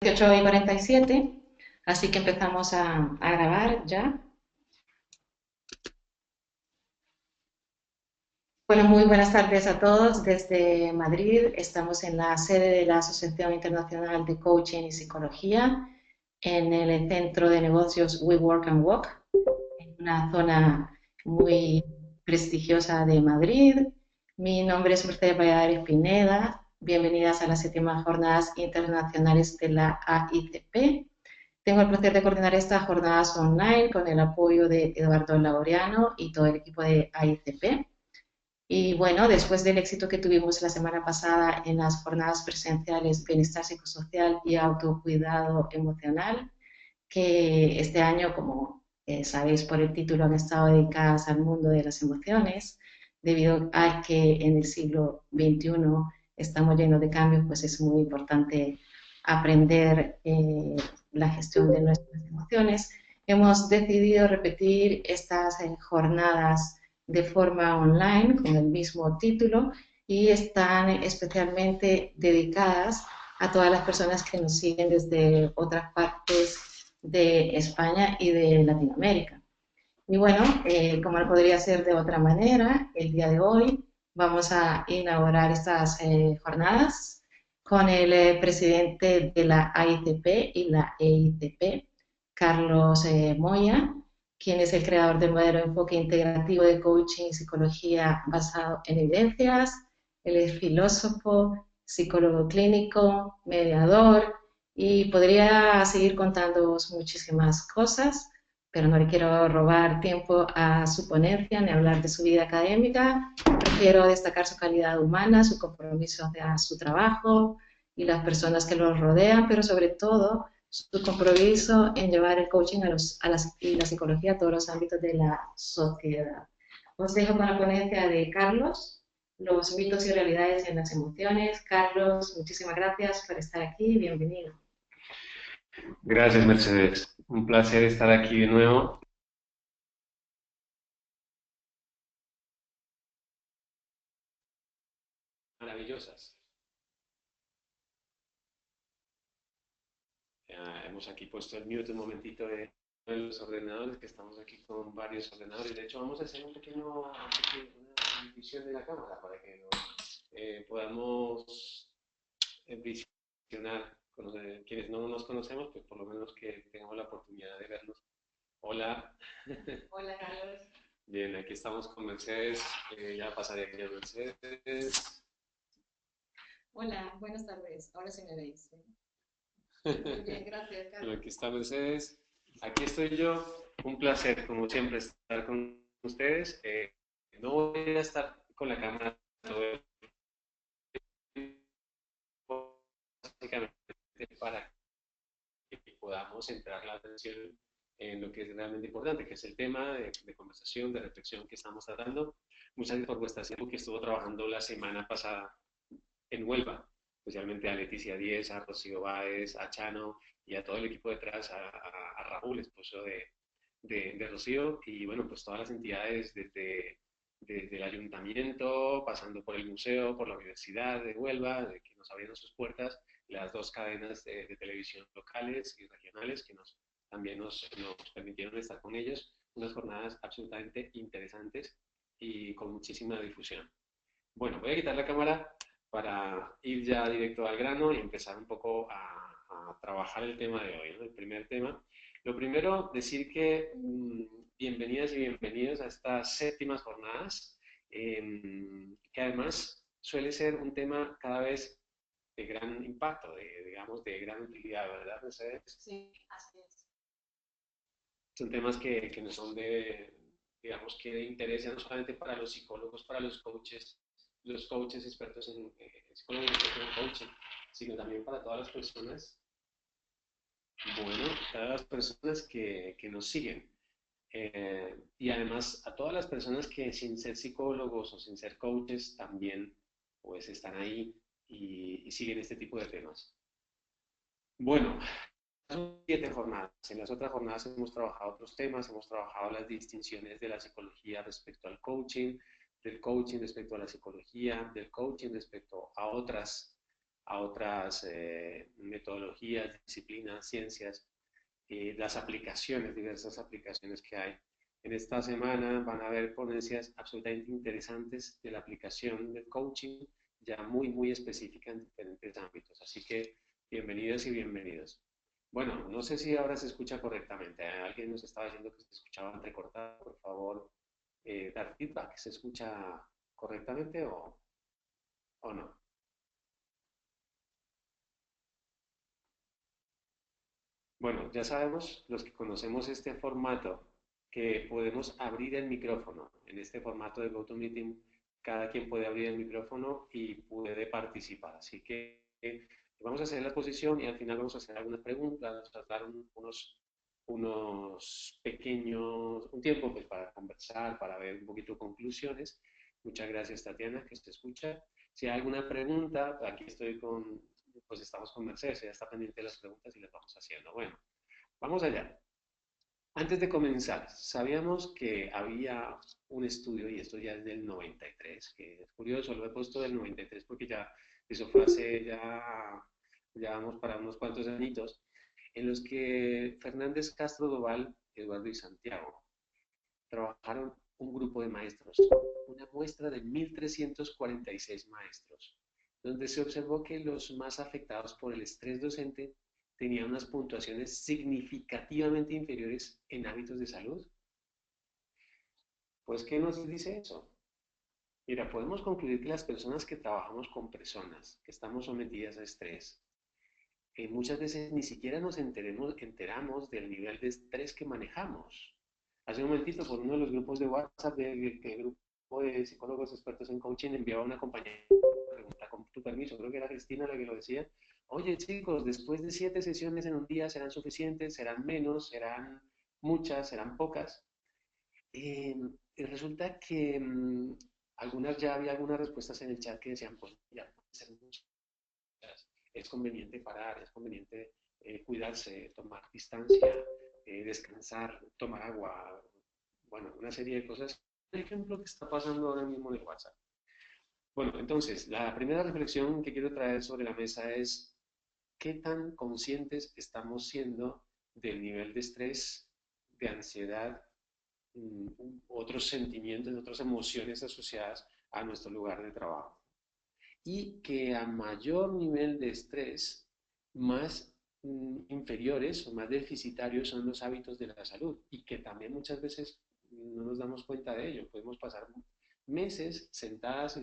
18:47, así que empezamos a grabar ya. Bueno, muy buenas tardes a todos desde Madrid. Estamos en la sede de la Asociación Internacional de Coaching y Psicología, en el centro de negocios We Work and Walk, en una zona muy prestigiosa de Madrid. Mi nombre es Mercedes Valladares Pineda. Bienvenidas a las 7ª Jornadas Internacionales de la AICP. Tengo el placer de coordinar estas jornadas online con el apoyo de Eduardo Laureano y todo el equipo de AICP. Y bueno, después del éxito que tuvimos la semana pasada en las jornadas presenciales Bienestar Psicosocial y Autocuidado Emocional, que este año, como sabéis por el título, han estado dedicadas al mundo de las emociones, debido a que en el siglo XXI estamos llenos de cambios, pues es muy importante aprender la gestión de nuestras emociones. Hemos decidido repetir estas jornadas de forma online con el mismo título y están especialmente dedicadas a todas las personas que nos siguen desde otras partes de España y de Latinoamérica. Y bueno, como no podría ser de otra manera, el día de hoy vamos a inaugurar estas jornadas con el presidente de la AICP y la EICP, Carlos Moya, quien es el creador del modelo de enfoque integrativo de coaching y psicología basado en evidencias. Él es filósofo, psicólogo clínico, mediador y podría seguir contándoos muchísimas cosas, pero no le quiero robar tiempo a su ponencia ni hablar de su vida académica. Prefiero destacar su calidad humana, su compromiso hacia su trabajo y las personas que lo rodean, pero sobre todo su compromiso en llevar el coaching y la psicología a todos los ámbitos de la sociedad. Os dejo con la ponencia de Carlos, los mitos y realidades en las emociones. Carlos, muchísimas gracias por estar aquí, bienvenido. Gracias, Mercedes. Un placer estar aquí de nuevo. Maravillosas. Hemos aquí puesto el mute un momentito de los ordenadores, que estamos aquí con varios ordenadores. De hecho, vamos a hacer una división de la cámara para que podamos visionar. Quienes no nos conocemos, pues por lo menos que tengamos la oportunidad de vernos. Hola. Hola, Carlos. Bien, aquí estamos con Mercedes. Ya pasaré aquí a Mercedes. Hola, buenas tardes. Ahora sí me veis. Muy bien, gracias, Bueno, Carlos. aquí está Mercedes. Aquí estoy yo. Un placer, como siempre, estar con ustedes. No voy a estar con la cámara todo el tiempo, básicamente para que podamos centrar la atención en lo que es realmente importante, que es el tema de conversación, de reflexión que estamos tratando. Muchas gracias por vuestra tiempo que estuvo trabajando la semana pasada en Huelva, especialmente a Leticia Díez, a Rocío Báez, a Chano y a todo el equipo detrás, a Raúl, esposo de Rocío, y bueno, pues todas las entidades desde el ayuntamiento, pasando por el museo, por la Universidad de Huelva, de que nos abrieron sus puertas, las dos cadenas de televisión locales y regionales que también nos permitieron estar con ellos, unas jornadas absolutamente interesantes y con muchísima difusión. Bueno, voy a quitar la cámara para ir ya directo al grano y empezar un poco a trabajar el tema de hoy, ¿no? El primer tema. Lo primero, decir que bienvenidas y bienvenidos a estas séptimas jornadas, que además suele ser un tema cada vez de gran impacto, digamos, de gran utilidad, ¿verdad, Mercedes? Sí, así es. Son temas que no son digamos, que de interés no solamente para los psicólogos, para los coaches expertos en psicología y en coaching, sino también para todas las personas, bueno, todas las personas que nos siguen. Y además a todas las personas que sin ser psicólogos o sin ser coaches también pues están ahí y siguen este tipo de temas. Bueno, son 7 jornadas. En las otras jornadas hemos trabajado otros temas, hemos trabajado las distinciones de la psicología respecto al coaching, del coaching respecto a la psicología, del coaching respecto a otras a otras metodologías, disciplinas, ciencias, las aplicaciones, diversas aplicaciones que hay. En esta semana van a haber ponencias absolutamente interesantes de la aplicación del coaching, ya muy, muy específica en diferentes ámbitos. Así que bienvenidos y bienvenidos. Bueno, no sé si ahora se escucha correctamente. Alguien nos estaba diciendo que se escuchaba entrecortado. Por favor, dar feedback. ¿Se escucha correctamente o no? Bueno, ya sabemos, los que conocemos este formato, que podemos abrir el micrófono. En este formato de GoToMeeting, cada quien puede abrir el micrófono y puede participar. Así que vamos a hacer la exposición y al final vamos a hacer algunas preguntas, a dar unos pequeños, un tiempo pues, para conversar, para ver un poquito conclusiones. Muchas gracias, Tatiana, que se escucha. Si hay alguna pregunta, aquí estoy pues estamos con Mercedes, ella está pendiente de las preguntas y las vamos haciendo. Bueno, vamos allá. Antes de comenzar, sabíamos que había un estudio, y esto ya es del 93, que es curioso, lo he puesto del 93 porque ya eso fue hace ya vamos para unos cuantos añitos, en los que Fernández Castro Doval, Eduardo y Santiago trabajaron un grupo de maestros, una muestra de 1.346 maestros, donde se observó que los más afectados por el estrés docente tenían unas puntuaciones significativamente inferiores en hábitos de salud. Pues, ¿qué nos dice eso? Mira, podemos concluir que las personas que trabajamos con personas que estamos sometidas a estrés, muchas veces ni siquiera nos enteramos del nivel de estrés que manejamos. Hace un momentito, por uno de los grupos de WhatsApp del grupo de psicólogos expertos en coaching, enviaba una compañera pregunta, con tu permiso, creo que era Cristina la que lo decía. Oye, chicos, después de 7 sesiones en un día, ¿serán suficientes? ¿Serán menos? ¿Serán muchas? ¿Serán pocas? Y resulta que ya había algunas respuestas en el chat que decían, pues ya pueden ser muchas, es conveniente parar, es conveniente cuidarse, tomar distancia, descansar, tomar agua, bueno, una serie de cosas. Por ejemplo, que está pasando ahora mismo en el WhatsApp. Bueno, entonces, la primera reflexión que quiero traer sobre la mesa es qué tan conscientes estamos siendo del nivel de estrés, de ansiedad, otros sentimientos, otras emociones asociadas a nuestro lugar de trabajo. Y que a mayor nivel de estrés, más inferiores o más deficitarios son los hábitos de la salud y que también muchas veces no nos damos cuenta de ello. Podemos pasar meses sentadas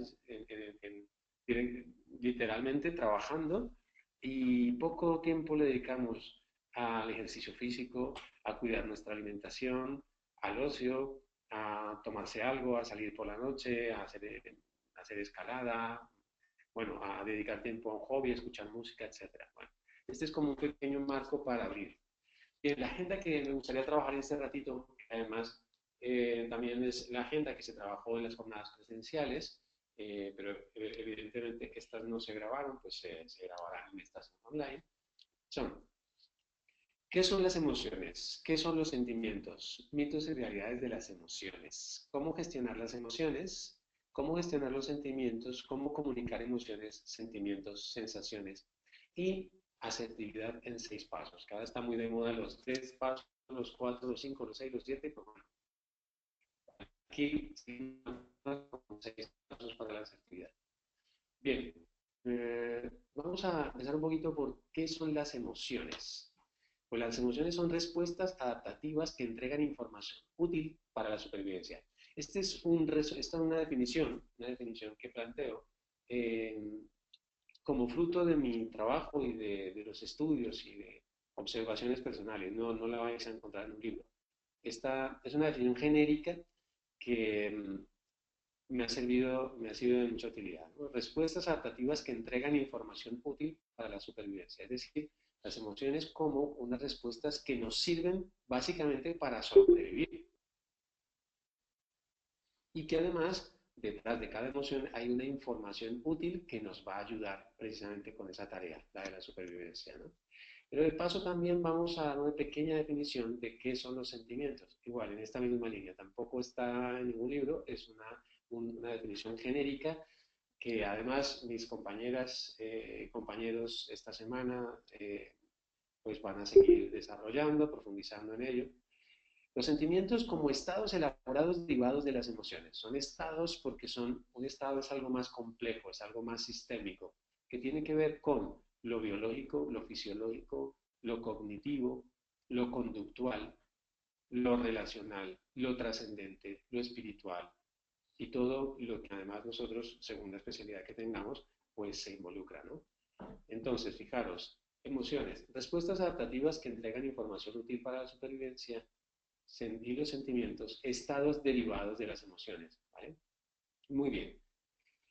literalmente trabajando y poco tiempo le dedicamos al ejercicio físico, a cuidar nuestra alimentación, al ocio, a tomarse algo, a salir por la noche, a hacer escalada, bueno, a dedicar tiempo a un hobby, a escuchar música, etcétera. Bueno, este es como un pequeño marco para abrir. Bien, la agenda que me gustaría trabajar en este ratito, además, también es la agenda que se trabajó en las jornadas presenciales, pero evidentemente estas no se grabaron, pues se grabarán en estas online. Son, ¿qué son las emociones? ¿Qué son los sentimientos? Mitos y realidades de las emociones. ¿Cómo gestionar las emociones? ¿Cómo gestionar los sentimientos? ¿Cómo comunicar emociones, sentimientos, sensaciones? Y asertividad en 6 pasos. Cada está muy de moda los 3 pasos, los 4, los 5, los 6, los 7. Pues bueno, aquí 6 pasos para la asertividad. Bien, vamos a empezar un poquito por qué son las emociones. Pues las emociones son respuestas adaptativas que entregan información útil para la supervivencia. Esta es una definición que planteo como fruto de mi trabajo y de los estudios y de observaciones personales. No la vais a encontrar en un libro. Esta es una definición genérica que me ha sido de mucha utilidad, ¿no? Respuestas adaptativas que entregan información útil para la supervivencia. Es decir, las emociones como unas respuestas que nos sirven básicamente para sobrevivir. Y que además, detrás de cada emoción hay una información útil que nos va a ayudar precisamente con esa tarea, la de la supervivencia, ¿no? Pero de paso también vamos a dar una pequeña definición de qué son los sentimientos. Igual, en esta misma línea, tampoco está en ningún libro, es una definición genérica que además mis compañeras, compañeros esta semana pues van a seguir desarrollando, profundizando en ello. Los sentimientos como estados elaborados derivados de las emociones. Son estados porque un estado es algo más complejo, es algo más sistémico, que tiene que ver con lo biológico, lo fisiológico, lo cognitivo, lo conductual, lo relacional, lo trascendente, lo espiritual y todo lo que además nosotros, según la especialidad que tengamos, pues se involucra, ¿no? Entonces, fijaros, emociones, respuestas adaptativas que entregan información útil para la supervivencia, y los sentimientos, estados derivados de las emociones, ¿vale? Muy bien.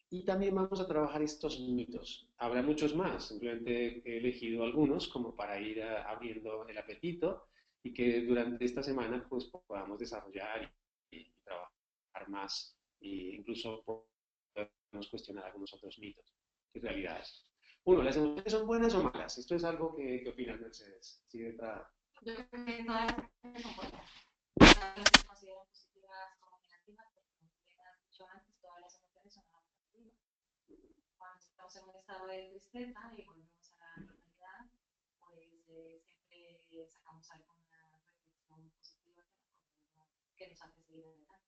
Y también vamos a trabajar estos mitos. Habrá muchos más, simplemente he elegido algunos como para ir abriendo el apetito y que durante esta semana pues podamos desarrollar y trabajar más e incluso podemos cuestionar algunos otros mitos y realidades. Uno, ¿las emociones son buenas o malas? Esto es algo que opinas, Mercedes. ¿Sí, yo creo que todas las emociones son buenas. Todas las se consideran positivas como negativas, porque como te has dicho antes, todas las emociones son adaptativas. Cuando estamos en un estado de tristeza y volvemos a la normalidad, pues siempre sacamos alguna reflexión positiva que nos hace seguir adelante.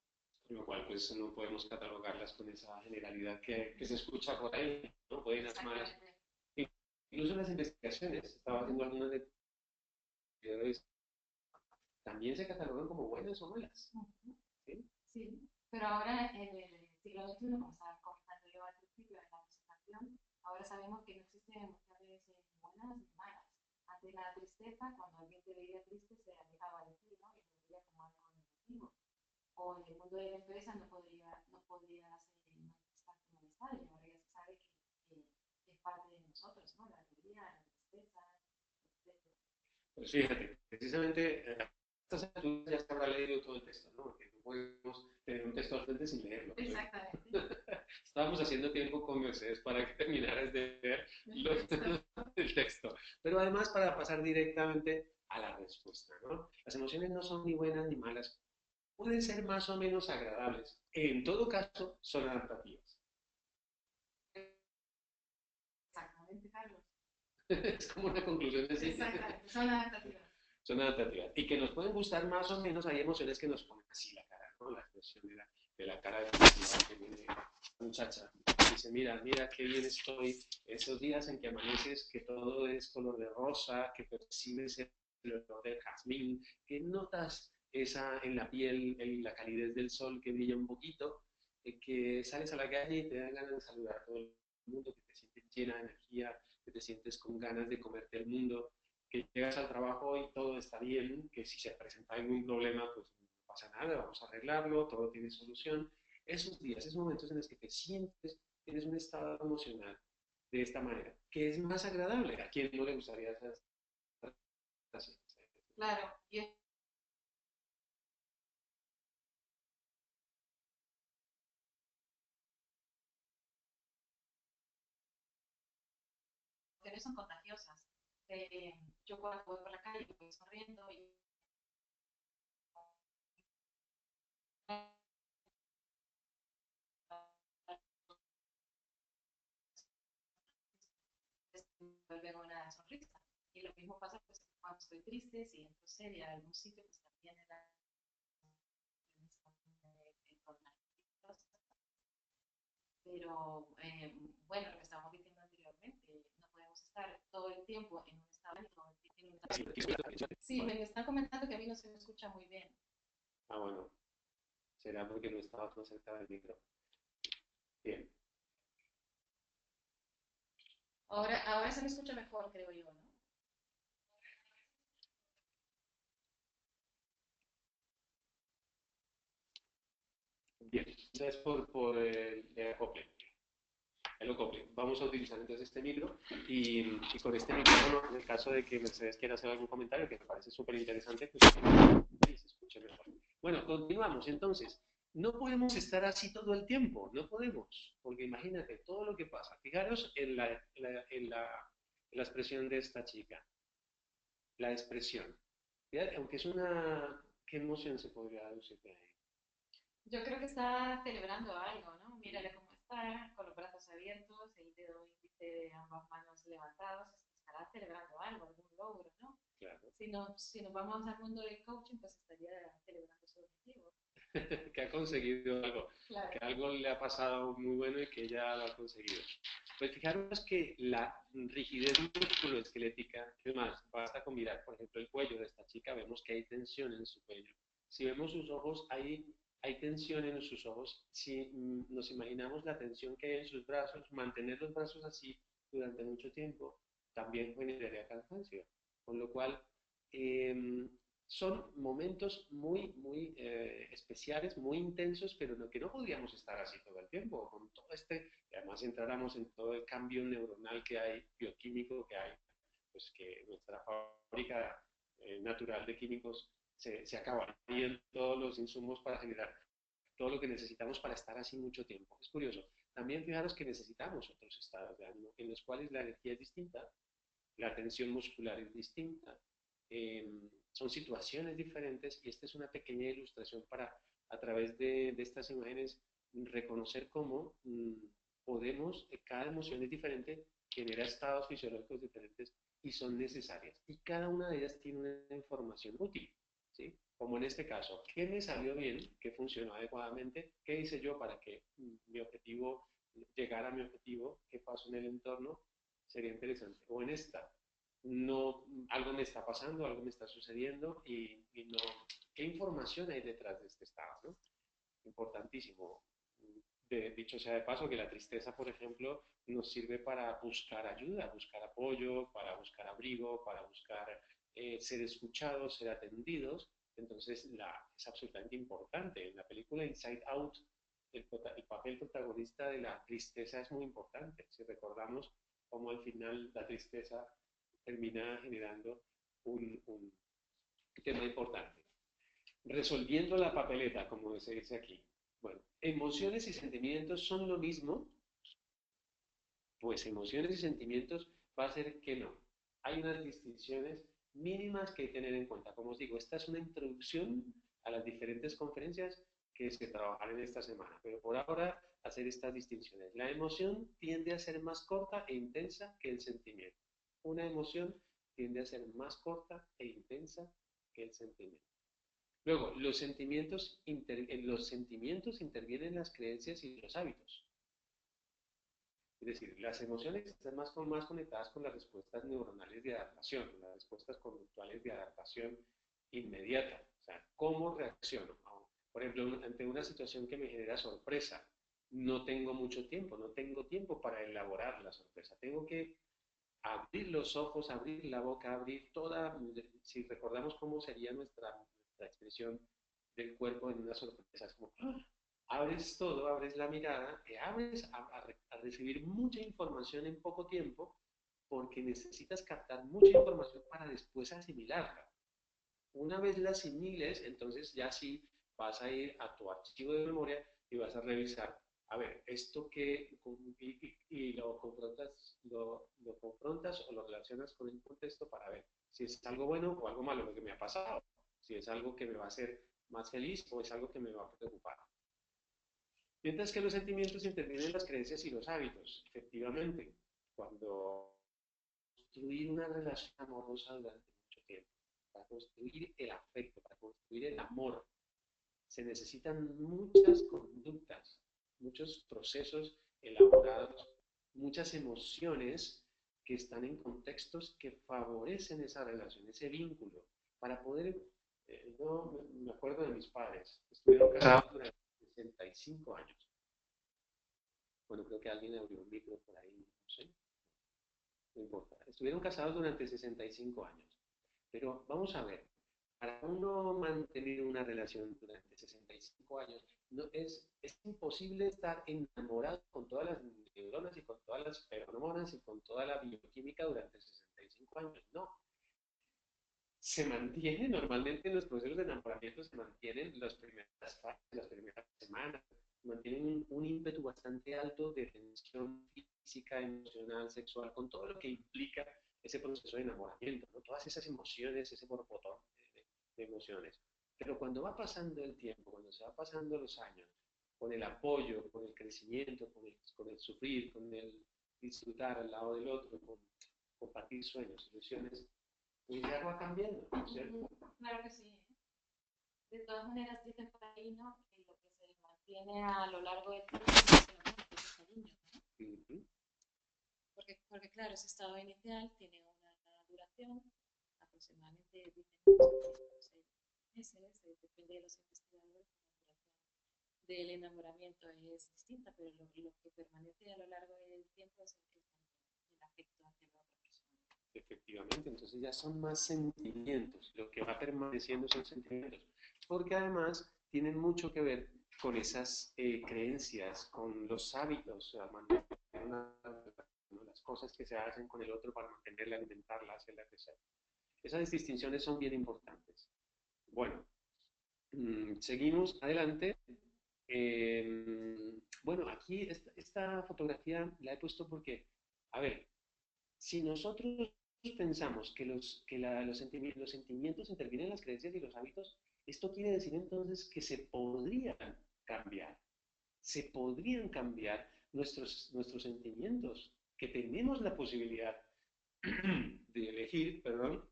Con lo cual, pues no podemos catalogarlas con esa generalidad que se escucha por ahí, ¿no? Pueden ser malas. Incluso las investigaciones, estaba haciendo algunas de también se catalogan como buenas o malas. ¿Sí? Sí, pero ahora en el siglo XXI, como estaba comentando yo al principio de la presentación, ahora sabemos que no existen emociones buenas ni malas. Ante la tristeza, cuando alguien te veía triste, se alejaba de ti, ¿no? Y lo veía como algo negativo. O en el mundo de la empresa no podrías manifestar tu malestar, y ahora ya se sabe que es parte de nosotros, ¿no? La alegría, la tristeza, etc. Pues fíjate, precisamente estas alturas ya se habrá leído todo el texto, ¿no? Porque no podemos tener un texto al frente sin leerlo. Exactamente. Estábamos haciendo tiempo con Mercedes para que terminaras de leer el texto. Pero además para pasar directamente a la respuesta, ¿no? Las emociones no son ni buenas ni malas. Pueden ser más o menos agradables. En todo caso, son adaptativas. Exactamente, Carlos. Es como una conclusión así. Exactamente, son adaptativas. Son adaptativas. Y que nos pueden gustar más o menos, hay emociones que nos ponen así la cara, ¿no? La expresión de la cara de felicidad que viene la muchacha. Dice, mira, mira qué bien estoy. Esos días en que amaneces, que todo es color de rosa, que percibes el olor del jazmín, que notas esa en la piel, en la calidez del sol que brilla un poquito, que sales a la calle y te dan ganas de saludar a todo el mundo, que te sientes llena de energía, que te sientes con ganas de comerte el mundo, que llegas al trabajo y todo está bien, que si se presenta algún problema, pues no pasa nada, vamos a arreglarlo, todo tiene solución. Esos días, esos momentos en los que te sientes, tienes un estado emocional de esta manera, que es más agradable. ¿A quién no le gustaría estar así? Claro, y emociones son contagiosas. Yo cuando voy por la calle voy sonriendo y vuelve una sonrisa. Y lo mismo pasa pues, cuando estoy triste, si entro seria a algún sitio, pues también era pero bueno, lo que estábamos diciendo anteriormente, no podemos estar todo el tiempo en un estado en un estado. Sí, me están comentando que a mí no se me escucha muy bien. Ah, bueno, será porque no estabas más cerca del micro. Bien. Ahora se me escucha mejor, creo yo, ¿no? Bien, entonces por el acople. El acople. Vamos a utilizar entonces este micro y con este micrófono, en el caso de que Mercedes quiera hacer algún comentario que me parece súper interesante, pues se escuche mejor. Bueno, continuamos entonces. No podemos estar así todo el tiempo, no podemos, porque imagínate todo lo que pasa. Fijaros en la expresión de esta chica, la expresión. Aunque es una... ¿Qué emoción se podría deducir de ahí? Yo creo que está celebrando algo, ¿no? Mírale cómo está. estar con los brazos abiertos, el dedo índice de ambas manos levantados, estará celebrando algo, algún logro, ¿no? Claro. Si nos vamos al mundo del coaching, pues estaría celebrando su objetivo. Que ha conseguido algo, Claro. que algo le ha pasado muy bueno y que ya lo ha conseguido. Pues fijaros que la rigidez musculoesquelética, es más, basta con mirar, por ejemplo, el cuello de esta chica, vemos que hay tensión en su cuello. Si vemos sus ojos, hay tensión en sus ojos. Si nos imaginamos la tensión que hay en sus brazos, mantener los brazos así durante mucho tiempo también generaría cansancio. Con lo cual, eh, son momentos muy especiales, muy intensos, pero que no podríamos estar así todo el tiempo, con todo y además entráramos en todo el cambio neuronal que hay, bioquímico que hay, pues que nuestra fábrica natural de químicos se acaba y en todos los insumos para generar todo lo que necesitamos para estar así mucho tiempo. Es curioso. También fijaros que necesitamos otros estados de ánimo en los cuales la energía es distinta, la tensión muscular es distinta, son situaciones diferentes y esta es una pequeña ilustración para, a través de estas imágenes, reconocer cómo podemos, cada emoción es diferente, genera estados fisiológicos diferentes y son necesarias. Y cada una de ellas tiene una información útil, ¿sí? Como en este caso, ¿qué me salió bien? ¿Qué funcionó adecuadamente? ¿Qué hice yo para que mi objetivo llegara a mi objetivo? ¿Qué pasó en el entorno? Sería interesante. O en esta, no, algo me está pasando, algo me está sucediendo y no, ¿qué información hay detrás de este estado? ¿No? Importantísimo. Dicho sea de paso, que la tristeza, por ejemplo, nos sirve para buscar ayuda, buscar apoyo, para buscar abrigo, para buscar ser escuchados, ser atendidos. Entonces, es absolutamente importante. En la película Inside Out, el papel protagonista de la tristeza es muy importante. Si recordamos cómo al final la tristeza termina generando un tema importante. Resolviendo la papeleta, como se dice aquí. Bueno, emociones y sentimientos son lo mismo, pues emociones y sentimientos va a ser que no. Hay unas distinciones mínimas que hay que tener en cuenta. Como os digo, esta es una introducción a las diferentes conferencias que se trabajarán en esta semana, pero por ahora hacer estas distinciones. La emoción tiende a ser más corta e intensa que el sentimiento. Una emoción tiende a ser más corta e intensa que el sentimiento. Luego, en los sentimientos intervienen las creencias y los hábitos. Es decir, las emociones están más conectadas con las respuestas neuronales de adaptación, las respuestas conductuales de adaptación inmediata. O sea, ¿cómo reacciono? Por ejemplo, ante una situación que me genera sorpresa, no tengo mucho tiempo, no tengo tiempo para elaborar la sorpresa. Tengo que abrir los ojos, abrir la boca, abrir toda, si recordamos cómo sería nuestra expresión del cuerpo en una sorpresa, es como, abres todo, abres la mirada, te abres a recibir mucha información en poco tiempo, porque necesitas captar mucha información para después asimilarla. Una vez la asimiles, entonces ya sí vas a ir a tu archivo de memoria y vas a revisar, a ver, esto que, y lo confrontas o lo relacionas con el contexto para ver si es algo bueno o algo malo lo que me ha pasado, si es algo que me va a hacer más feliz o es algo que me va a preocupar. Mientras que los sentimientos intervienen las creencias y los hábitos. Efectivamente, cuando construir una relación amorosa durante mucho tiempo, para construir el afecto, para construir el amor, se necesitan muchas conductas, muchos procesos elaborados, muchas emociones que están en contextos que favorecen esa relación, ese vínculo, para poder, yo me acuerdo de mis padres, estuvieron casados durante 65 años. Bueno, creo que alguien abrió un micro por ahí, no sé, no importa. Estuvieron casados durante 65 años. Pero vamos a ver, para uno mantener una relación durante 65 años, no, es imposible estar enamorado con todas las neuronas y con todas las feromonas y con toda la bioquímica durante 65 años. No. Se mantiene normalmente en los procesos de enamoramiento, se mantienen las primeras fases, las primeras semanas, mantienen un ímpetu bastante alto de tensión física, emocional, sexual, con todo lo que implica ese proceso de enamoramiento, ¿no? Todas esas emociones, ese borbotón de emociones. Pero cuando va pasando el tiempo, cuando se va pasando los años, con el apoyo, con el crecimiento, con el sufrir, con el disfrutar al lado del otro, con compartir sueños, ilusiones, pues ya va cambiando, ¿no es cierto? Claro que sí. De todas maneras, dicen por ahí, ¿no? Que lo que se mantiene a lo largo del tiempo es el amor, es el cariño, ¿no? Porque, claro, ese estado inicial tiene una duración aproximadamente, dicen, 6 meses, depende de los investigadores, la duración del enamoramiento es distinta, pero lo que permanece a lo largo del tiempo es el afecto hacia la otra persona. Efectivamente, entonces ya son más sentimientos, lo que va permaneciendo son sentimientos, porque además tienen mucho que ver con esas creencias, con los hábitos, las cosas que se hacen con el otro para mantenerla, alimentarla, hacerla crecer. Esas distinciones son bien importantes. Bueno, seguimos adelante. Bueno, aquí esta fotografía la he puesto porque, a ver, si nosotros pensamos que los sentimientos intervienen en las creencias y los hábitos, esto quiere decir entonces que se podrían cambiar. Se podrían cambiar nuestros sentimientos, que tenemos la posibilidad de elegir, perdón,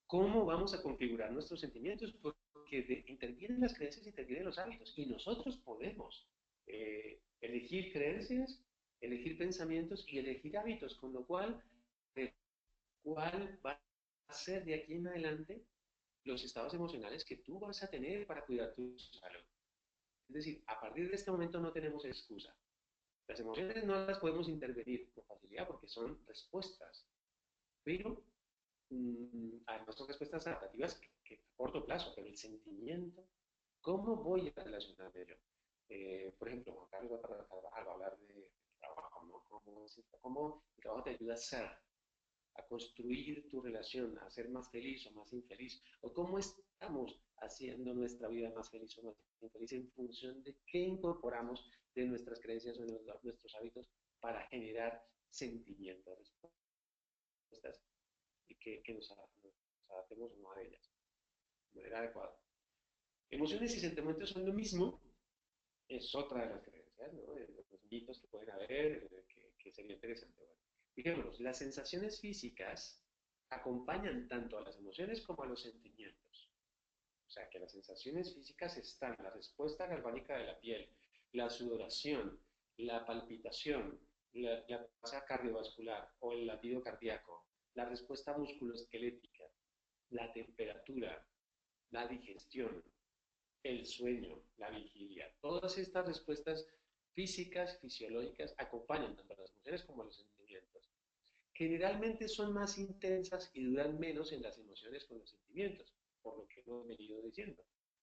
cómo vamos a configurar nuestros sentimientos, porque intervienen las creencias y intervienen los hábitos, y nosotros podemos elegir creencias, elegir pensamientos y elegir hábitos, con lo cual, ¿cuál va a ser de aquí en adelante los estados emocionales que tú vas a tener para cuidar tu salud? Es decir, a partir de este momento no tenemos excusa. Las emociones no las podemos intervenir con facilidad porque son respuestas, pero además son respuestas adaptativas que a corto plazo, pero el sentimiento, ¿cómo voy a relacionarme yo? Por ejemplo, Juan Carlos va a hablar de trabajo, ¿no? ¿Cómo el trabajo te ayuda a ser, a construir tu relación, a ser más feliz o más infeliz? ¿O cómo estamos haciendo nuestra vida más feliz o más infeliz en función de qué incorporamos de nuestras creencias o de nuestros hábitos para generar sentimientos, respuestas y que nos adaptemos o no a ellas de manera adecuada? Emociones y sentimientos son lo mismo, es otra de las creencias, ¿no? Los mitos que pueden haber, que sería interesante. Bueno, fijémonos, las sensaciones físicas acompañan tanto a las emociones como a los sentimientos. O sea, que las sensaciones físicas están la respuesta galvánica de la piel, la sudoración, la palpitación, la tasa cardiovascular o el latido cardíaco, la respuesta musculoesquelética, la temperatura, la digestión, el sueño, la vigilia. Todas estas respuestas físicas, fisiológicas, acompañan tanto a las emociones como a los sentimientos. Generalmente son más intensas y duran menos en las emociones que en los sentimientos, por lo que hemos venido diciendo.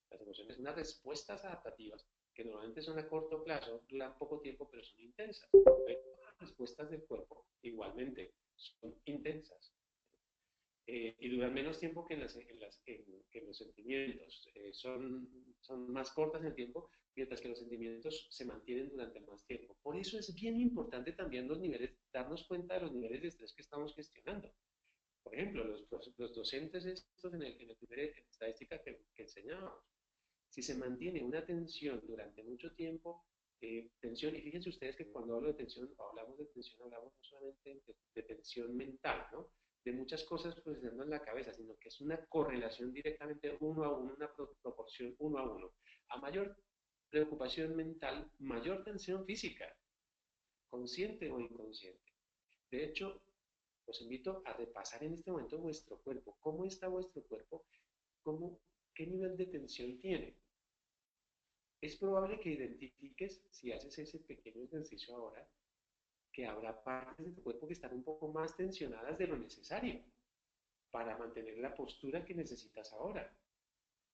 Las emociones son unas respuestas adaptativas que normalmente son a corto plazo, duran poco tiempo, pero son intensas. Las respuestas del cuerpo igualmente son intensas. Y duran menos tiempo que en los sentimientos. Son más cortas en el tiempo, mientras que los sentimientos se mantienen durante más tiempo. Por eso es bien importante también darnos cuenta de los niveles de estrés que estamos gestionando. Por ejemplo, los docentes estos en el primer estadística que enseñábamos, si se mantiene una tensión durante mucho tiempo, tensión, y fíjense ustedes que cuando hablo de tensión, hablamos de tensión, hablamos no solamente de tensión mental, ¿no? De muchas cosas procesando en la cabeza, sino que es una correlación directamente uno a uno, una proporción uno a uno. A mayor preocupación mental, mayor tensión física, consciente o inconsciente. De hecho, los invito a repasar en este momento vuestro cuerpo. ¿Cómo está vuestro cuerpo? ¿Qué nivel de tensión tiene? Es probable que identifiques, si haces ese pequeño ejercicio ahora, que habrá partes de tu cuerpo que están un poco más tensionadas de lo necesario para mantener la postura que necesitas ahora.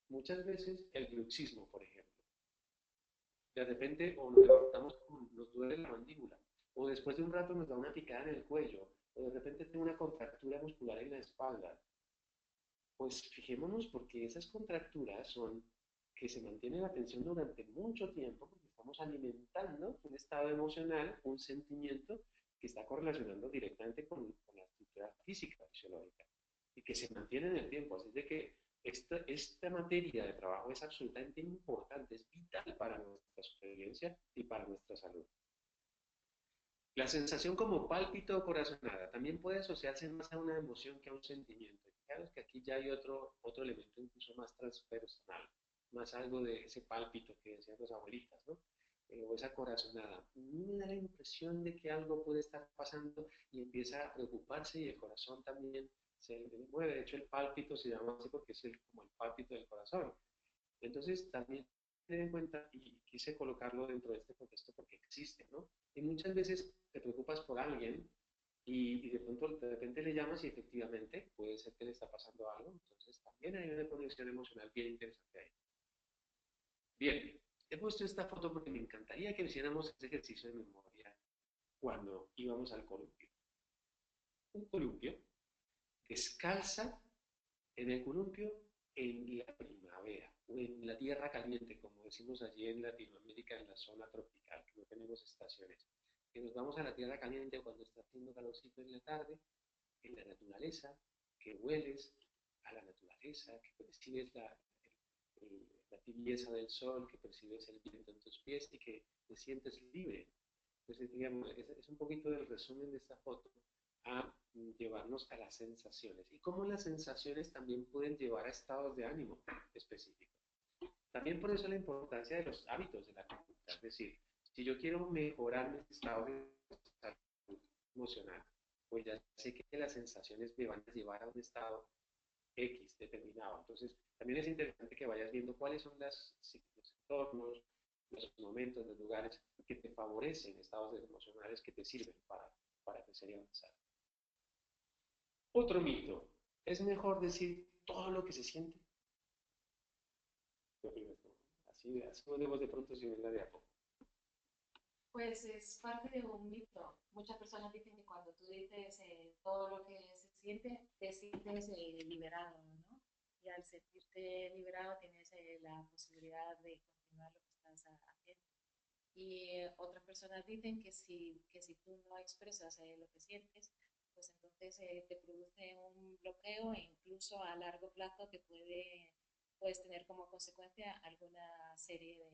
Muchas veces el bruxismo, por ejemplo. De repente o nos levantamos, nos duele la mandíbula, o después de un rato nos da una picada en el cuello, o de repente tengo una contractura muscular en la espalda. Pues fijémonos porque esas contracturas son que se mantiene la tensión durante mucho tiempo porque estamos alimentando un estado emocional, un sentimiento que está correlacionando directamente con la estructura física, fisiológica, y que se mantiene en el tiempo. Así de que esta materia de trabajo es absolutamente importante, es vital para nuestra supervivencia y para nuestra salud. La sensación como pálpito o corazonada también puede asociarse más a una emoción que a un sentimiento. Claro que aquí ya hay otro elemento incluso más transpersonal, más algo de ese pálpito que decían las abuelitas, ¿no? O esa corazonada. A mí me da la impresión de que algo puede estar pasando y empieza a preocuparse y el corazón también se mueve. De hecho, el pálpito se llama así porque es como el pálpito del corazón. Entonces, también tener en cuenta, y quise colocarlo dentro de este contexto porque existe, ¿no? Y muchas veces te preocupas por alguien y de pronto de repente le llamas y efectivamente puede ser que le está pasando algo, entonces también hay una conexión emocional bien interesante ahí. Bien, he puesto esta foto porque me encantaría que hiciéramos ese ejercicio de memoria cuando íbamos al columpio. Un columpio descalza en el columpio en la primavera o en la tierra caliente, como decimos allí en Latinoamérica, en la zona tropical, que no tenemos estaciones. Que nos vamos a la tierra caliente cuando está haciendo calorcito en la tarde, en la naturaleza, que hueles a la naturaleza, que percibes la tibieza del sol, que percibes el viento en tus pies y que te sientes libre. Entonces, digamos, es un poquito del resumen de esta foto a llevarnos a las sensaciones y cómo las sensaciones también pueden llevar a estados de ánimo específicos. También por eso la importancia de los hábitos de la conducta, es decir, si yo quiero mejorar mi estado de salud emocional, pues ya sé que las sensaciones me van a llevar a un estado X determinado. Entonces, también es interesante que vayas viendo cuáles son los entornos, los momentos, los lugares que te favorecen estados emocionales que te sirven para crecer y avanzar. Otro mito, ¿es mejor decir todo lo que se siente? Así podemos de pronto subirla de a poco. Pues es parte de un mito. Muchas personas dicen que cuando tú dices todo lo que se siente, te sientes liberado, ¿no? Y al sentirte liberado tienes la posibilidad de continuar lo que estás haciendo. Y otras personas dicen que si tú no expresas lo que sientes, pues entonces te produce un bloqueo e incluso a largo plazo puedes tener como consecuencia alguna serie de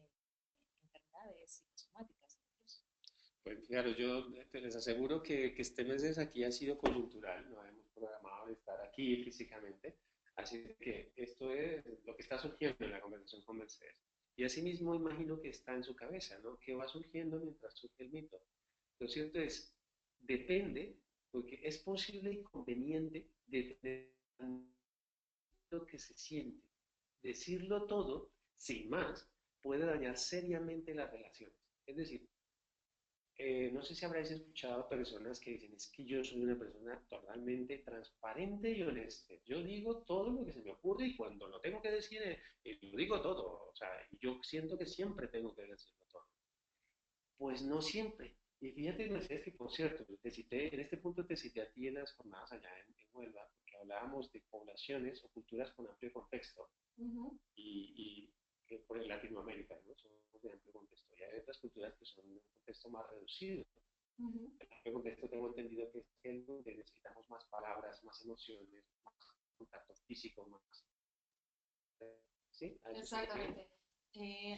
enfermedades psicosomáticas. Pues claro, yo te les aseguro que este mes aquí ha sido coyuntural, no hemos programado estar aquí físicamente, así que esto es lo que está surgiendo en la conversación con Mercedes. Y asimismo imagino que está en su cabeza, ¿no? ¿Qué va surgiendo mientras surge el mito? Lo cierto es, depende, porque es posible y conveniente detener lo que se siente. Decirlo todo, sin más, puede dañar seriamente las relaciones. Es decir, no sé si habréis escuchado personas que dicen, es que yo soy una persona totalmente transparente y honesta. Yo digo todo lo que se me ocurre y cuando lo tengo que decir, lo digo todo. O sea, yo siento que siempre tengo que decirlo todo. Pues no siempre. Y fíjate, Mercedes, que por cierto, te cité, en este punto te cité a ti en las jornadas allá en Huelva, porque hablábamos de poblaciones o culturas con amplio contexto. Y que por Latinoamérica, ¿no? Son de amplio contexto. Y hay otras culturas que son de un contexto más reducido. El amplio contexto tengo entendido que es el donde necesitamos más palabras, más emociones, más contacto físico, más. ¿Sí? Exactamente.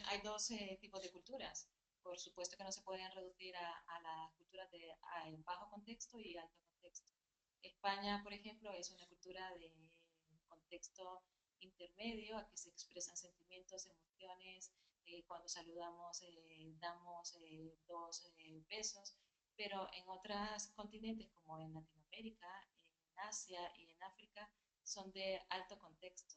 Hay dos tipos de culturas. Por supuesto que no se pueden reducir a las culturas de bajo contexto y alto contexto. España, por ejemplo, es una cultura de contexto intermedio, aquí se expresan sentimientos, emociones, cuando saludamos damos dos besos, pero en otros continentes como en Latinoamérica, en Asia y en África son de alto contexto.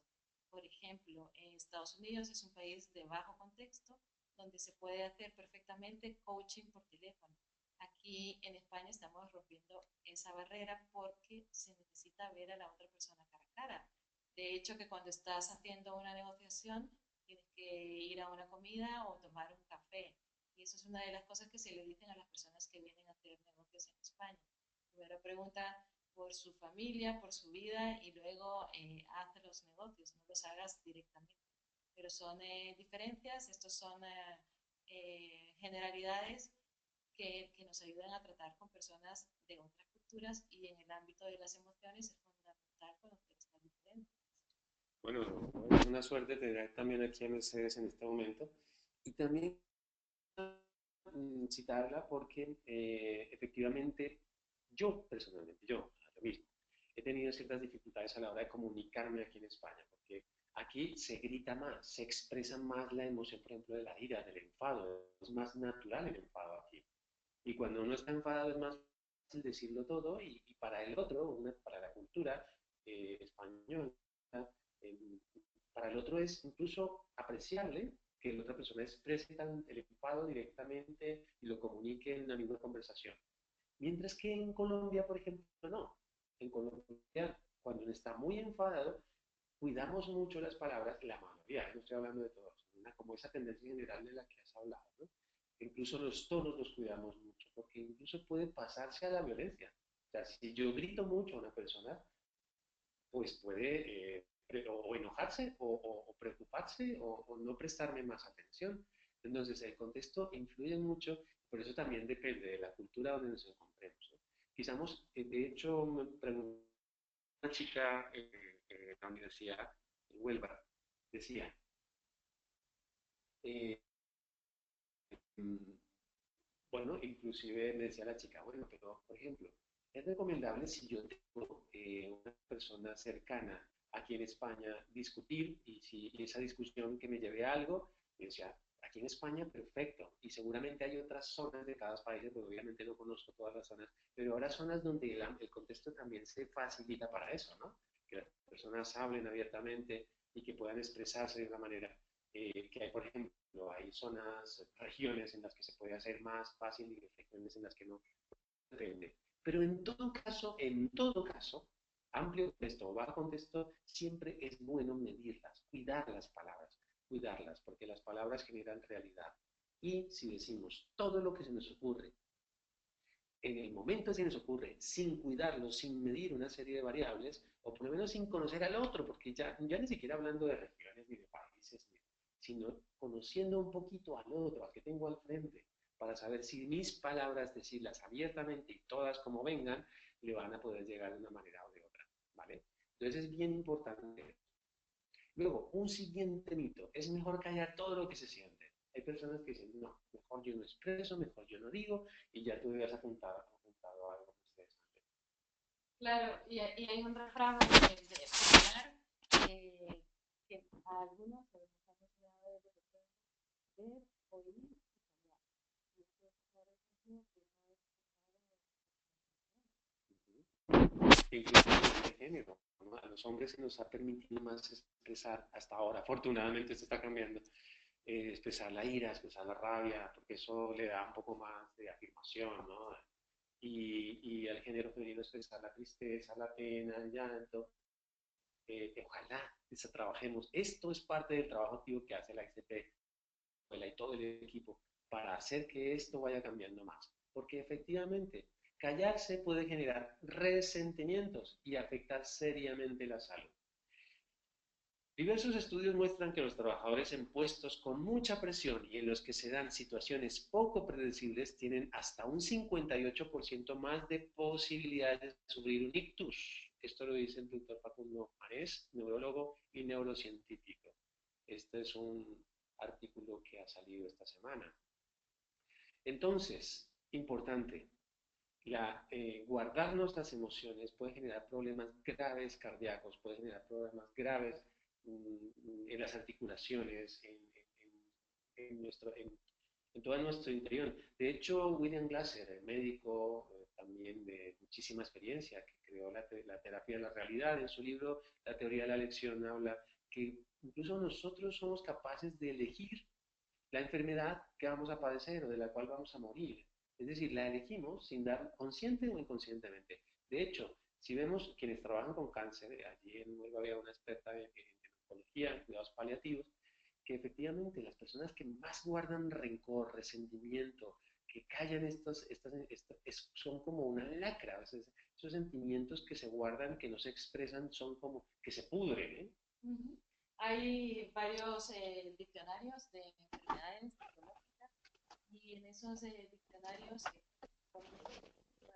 Por ejemplo, en Estados Unidos es un país de bajo contexto donde se puede hacer perfectamente coaching por teléfono. Aquí en España estamos rompiendo esa barrera porque se necesita ver a la otra persona cara a cara. De hecho, que cuando estás haciendo una negociación tienes que ir a una comida o tomar un café. Y eso es una de las cosas que se le dicen a las personas que vienen a hacer negocios en España. Primero pregunta por su familia, por su vida y luego haz los negocios, no los hagas directamente. Pero son diferencias, estos son generalidades que nos ayudan a tratar con personas de otras culturas y en el ámbito de las emociones es fundamental conocer estas diferencias. bueno, es una suerte tener también aquí a Mercedes en este momento. Y también citarla porque efectivamente yo personalmente, yo, lo mismo, he tenido ciertas dificultades a la hora de comunicarme aquí en España, porque aquí se grita más, se expresa más la emoción, por ejemplo, de la ira, del enfado, es más natural el enfado aquí. Y cuando uno está enfadado es más fácil decirlo todo y para el otro, para la cultura española, eh, para el otro es incluso apreciable que la otra persona exprese el enfado directamente y lo comunique en la misma conversación. Mientras que en Colombia, por ejemplo, no. En Colombia, cuando uno está muy enfadado, cuidamos mucho las palabras, la mayoría, no estoy hablando de todos, como esa tendencia general de la que has hablado, ¿no? Incluso los tonos los cuidamos mucho, porque incluso puede pasarse a la violencia. O sea, si yo grito mucho a una persona, pues puede o enojarse o preocuparse o no prestarme más atención. Entonces, el contexto influye mucho, por eso también depende de la cultura donde nos encontremos, ¿no? Quizás, de hecho, me preguntó una chica en la universidad en Huelva, decía, eh, mm, bueno, inclusive me decía la chica, bueno, pero por ejemplo, es recomendable si yo tengo una persona cercana aquí en España discutir y si esa discusión que me lleve a algo, yo decía, aquí en España perfecto y seguramente hay otras zonas de cada país, porque obviamente no conozco todas las zonas, pero habrá zonas donde el contexto también se facilita para eso, ¿no? Que las personas hablen abiertamente y que puedan expresarse de una manera que hay, por ejemplo, hay zonas, regiones en las que se puede hacer más fácil y regiones en las que no, depende. Pero en todo caso, amplio contexto o bajo contexto, siempre es bueno medirlas, cuidar las palabras, cuidarlas, porque las palabras generan realidad. Y si decimos todo lo que se nos ocurre, en el momento que se nos ocurre, sin cuidarlo, sin medir una serie de variables, o por lo menos sin conocer al otro, porque ya ni siquiera hablando de regiones ni de países, sino conociendo un poquito al otro, al que tengo al frente, para saber si mis palabras, decirlas abiertamente y todas como vengan, le van a poder llegar de una manera o de otra, ¿vale? Entonces es bien importante. Luego, un siguiente mito, es mejor callar todo lo que se siente. Hay personas que dicen, no, mejor yo no expreso, mejor yo no digo, y ya tú habías apuntado algo que ustedes antes. Claro, y hay un refrán popular que a algunos se les ha mencionado de ver, oír y callar. Y esto es claro que no es Incluso de género, ¿no? A los hombres se nos ha permitido más expresar hasta ahora, afortunadamente se está cambiando, expresar la ira, expresar la rabia, porque eso le da un poco más de afirmación, ¿no? Y al género femenino expresar la tristeza, la pena, el llanto. Ojalá trabajemos. Esto es parte del trabajo activo que hace la XP y todo el equipo para hacer que esto vaya cambiando más. Porque efectivamente, callarse puede generar resentimientos y afectar seriamente la salud. Diversos estudios muestran que los trabajadores en puestos con mucha presión y en los que se dan situaciones poco predecibles tienen hasta un 58% más de posibilidades de sufrir un ictus. Esto lo dice el doctor Facundo Marés, neurólogo y neurocientífico. Este es un artículo que ha salido esta semana. Entonces, importante, guardarnos las emociones puede generar problemas graves cardíacos, puede generar problemas graves en las articulaciones, en todo nuestro interior. De hecho, William Glasser, el médico también de muchísima experiencia, que creó la terapia de la realidad, en su libro La teoría de la elección habla que incluso nosotros somos capaces de elegir la enfermedad que vamos a padecer o de la cual vamos a morir. Es decir, la elegimos sin dar consciente o inconscientemente. De hecho, si vemos quienes trabajan con cáncer, allí en Huelva había una experta en oncología, en cuidados paliativos, que efectivamente las personas que más guardan rencor, resentimiento, que callan son como una lacra. O sea, esos sentimientos que se guardan, que no se expresan, son como que se pudren, ¿eh? Hay varios diccionarios de enfermedades psicológicas y en esos diccionarios ponen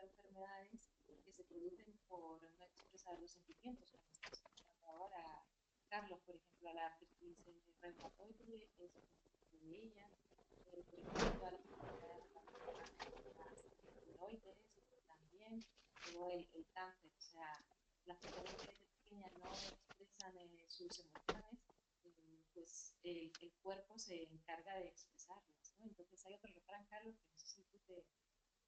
enfermedades que se producen por no expresar los sentimientos, como estamos escuchando ahora, Carlos. por ejemplo, a la artritis reumatoide, es de ella, por ejemplo, todas las enfermedades tiroides también, luego el cáncer, o sea, las personas que desde pequeñas no expresan sus emociones, pues el cuerpo se encarga de expresarlas, ¿no? Entonces hay otro refrán, Carlos, que no sé si tú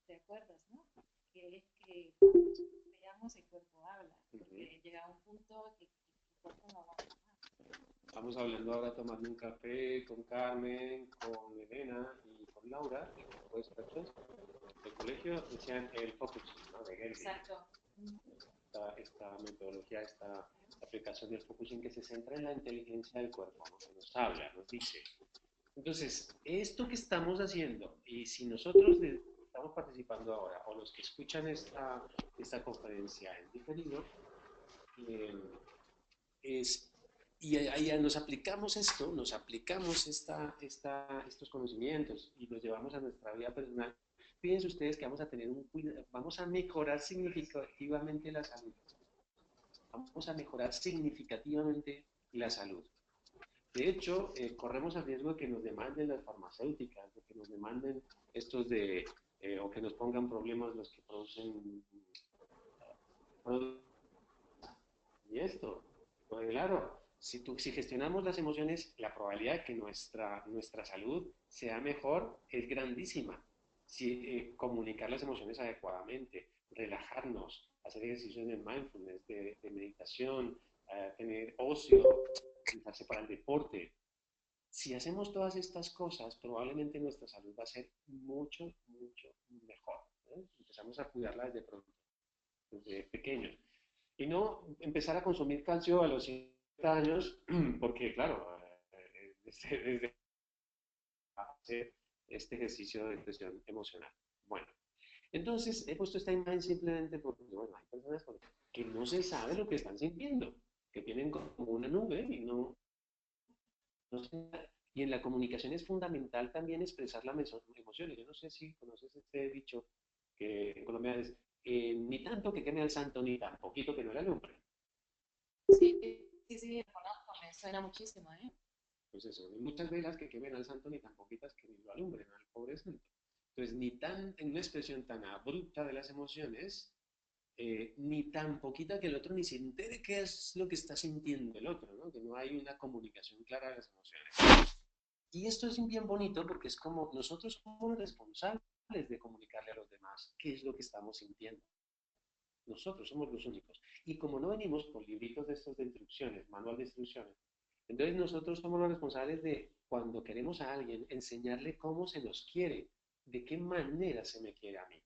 te acuerdas, ¿no? Que es que cuando nosotros veamos el cuerpo habla, porque llega a un punto que el cuerpo no aguanta más. Estamos hablando ahora tomando un café con Carmen, con Elena y con Laura, pues expertos del colegio, decían el focus, ¿no? De Gandhi. Exacto. Esta metodología, esta aplicación del focusing que se centra en la inteligencia del cuerpo, ¿no? Que nos habla, nos dice. Entonces, esto que estamos haciendo, y si nosotros estamos participando ahora, o los que escuchan esta conferencia en diferido, y ahí nos aplicamos esto, nos aplicamos estos conocimientos y los llevamos a nuestra vida personal. Fíjense ustedes que vamos a tener vamos a mejorar significativamente la salud. Vamos a mejorar significativamente la salud. De hecho, corremos el riesgo de que nos demanden las farmacéuticas, de que nos demanden estos o que nos pongan problemas los que producen. Y esto, pues claro, si gestionamos las emociones, la probabilidad de que nuestra salud sea mejor es grandísima. Si comunicar las emociones adecuadamente, relajarnos, hacer ejercicios de mindfulness, de meditación, tener ocio, utilizarse para el deporte. Si hacemos todas estas cosas, probablemente nuestra salud va a ser mucho, mucho mejor, ¿eh? Empezamos a cuidarla desde pronto, desde pequeños. Y no empezar a consumir calcio a los 50 años, porque claro, desde hacer este ejercicio de expresión emocional. Bueno, entonces he puesto esta imagen simplemente porque, bueno, hay personas que no se sabe lo que están sintiendo, que tienen como una nube y no se, y en la comunicación es fundamental también expresar las emociones. Yo no sé si conoces este dicho que en Colombia es ni tanto que queme al santo, ni tan poquito que no le alumbre. Sí, conozco, me suena muchísimo, ¿eh? Pues eso, hay muchas velas que quemen al santo, ni tan poquitas que ni lo alumbren al pobre santo. Entonces, en una expresión tan abrupta de las emociones, ni tan poquita que el otro ni se entere qué es lo que está sintiendo el otro, ¿no? Que no hay una comunicación clara de las emociones. Y esto es bien bonito porque es como nosotros somos responsables de comunicarle a los demás qué es lo que estamos sintiendo. Nosotros somos los únicos. Y como no venimos con libritos de estos de instrucciones, manual de instrucciones, entonces nosotros somos los responsables de, cuando queremos a alguien, enseñarle cómo se nos quiere, de qué manera se me quiere a mí,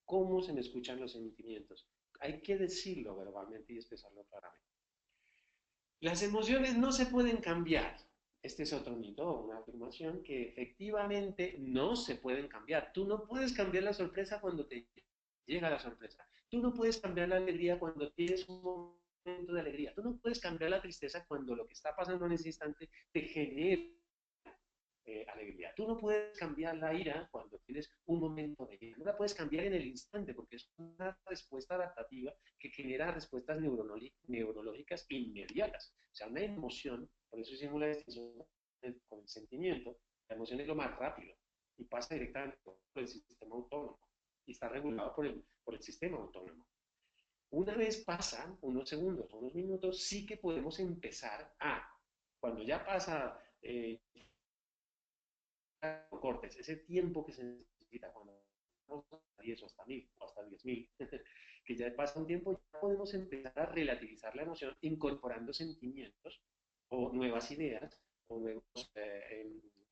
cómo se me escuchan los sentimientos. Hay que decirlo verbalmente y expresarlo claramente. Las emociones no se pueden cambiar. Este es otro mito, una afirmación que efectivamente no se pueden cambiar. Tú no puedes cambiar la sorpresa cuando te llega la sorpresa. Tú no puedes cambiar la alegría cuando tienes un momento de alegría. Tú no puedes cambiar la tristeza cuando lo que está pasando en ese instante te genera alegría. Tú no puedes cambiar la ira cuando tienes un momento de ira. No la puedes cambiar en el instante porque es una respuesta adaptativa que genera respuestas neurológicas inmediatas. O sea, una emoción, por eso hicimos la distinción con el sentimiento, la emoción es lo más rápido y pasa directamente por el sistema autónomo y está regulado por el sistema autónomo. Una vez pasan unos segundos, unos minutos, sí que podemos empezar cuando ya pasa cortes, ese tiempo que se necesita cuando vamos a 10 o hasta 1000 o hasta 10.000, que ya pasa un tiempo, ya podemos empezar a relativizar la emoción incorporando sentimientos o nuevas ideas o nuevos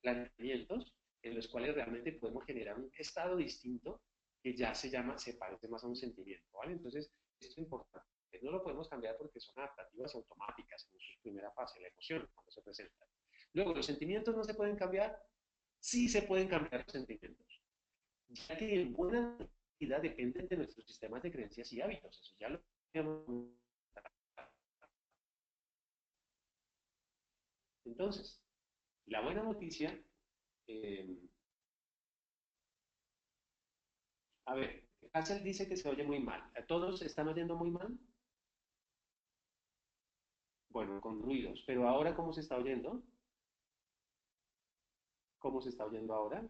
planteamientos en los cuales realmente podemos generar un estado distinto que ya se parece más a un sentimiento, ¿vale? Entonces, esto es importante. No lo podemos cambiar porque son adaptativas automáticas en su primera fase, la emoción, cuando se presenta. Luego, los sentimientos no se pueden cambiar. Sí se pueden cambiar los sentimientos, ya que en buena medida dependen de nuestros sistemas de creencias y hábitos. Eso ya lo habíamos. Entonces, la buena noticia, a ver, Axel dice que se oye muy mal. ¿A todos están oyendo muy mal? Bueno, con ruidos. Pero ahora, ¿cómo se está oyendo? ¿Cómo se está oyendo ahora?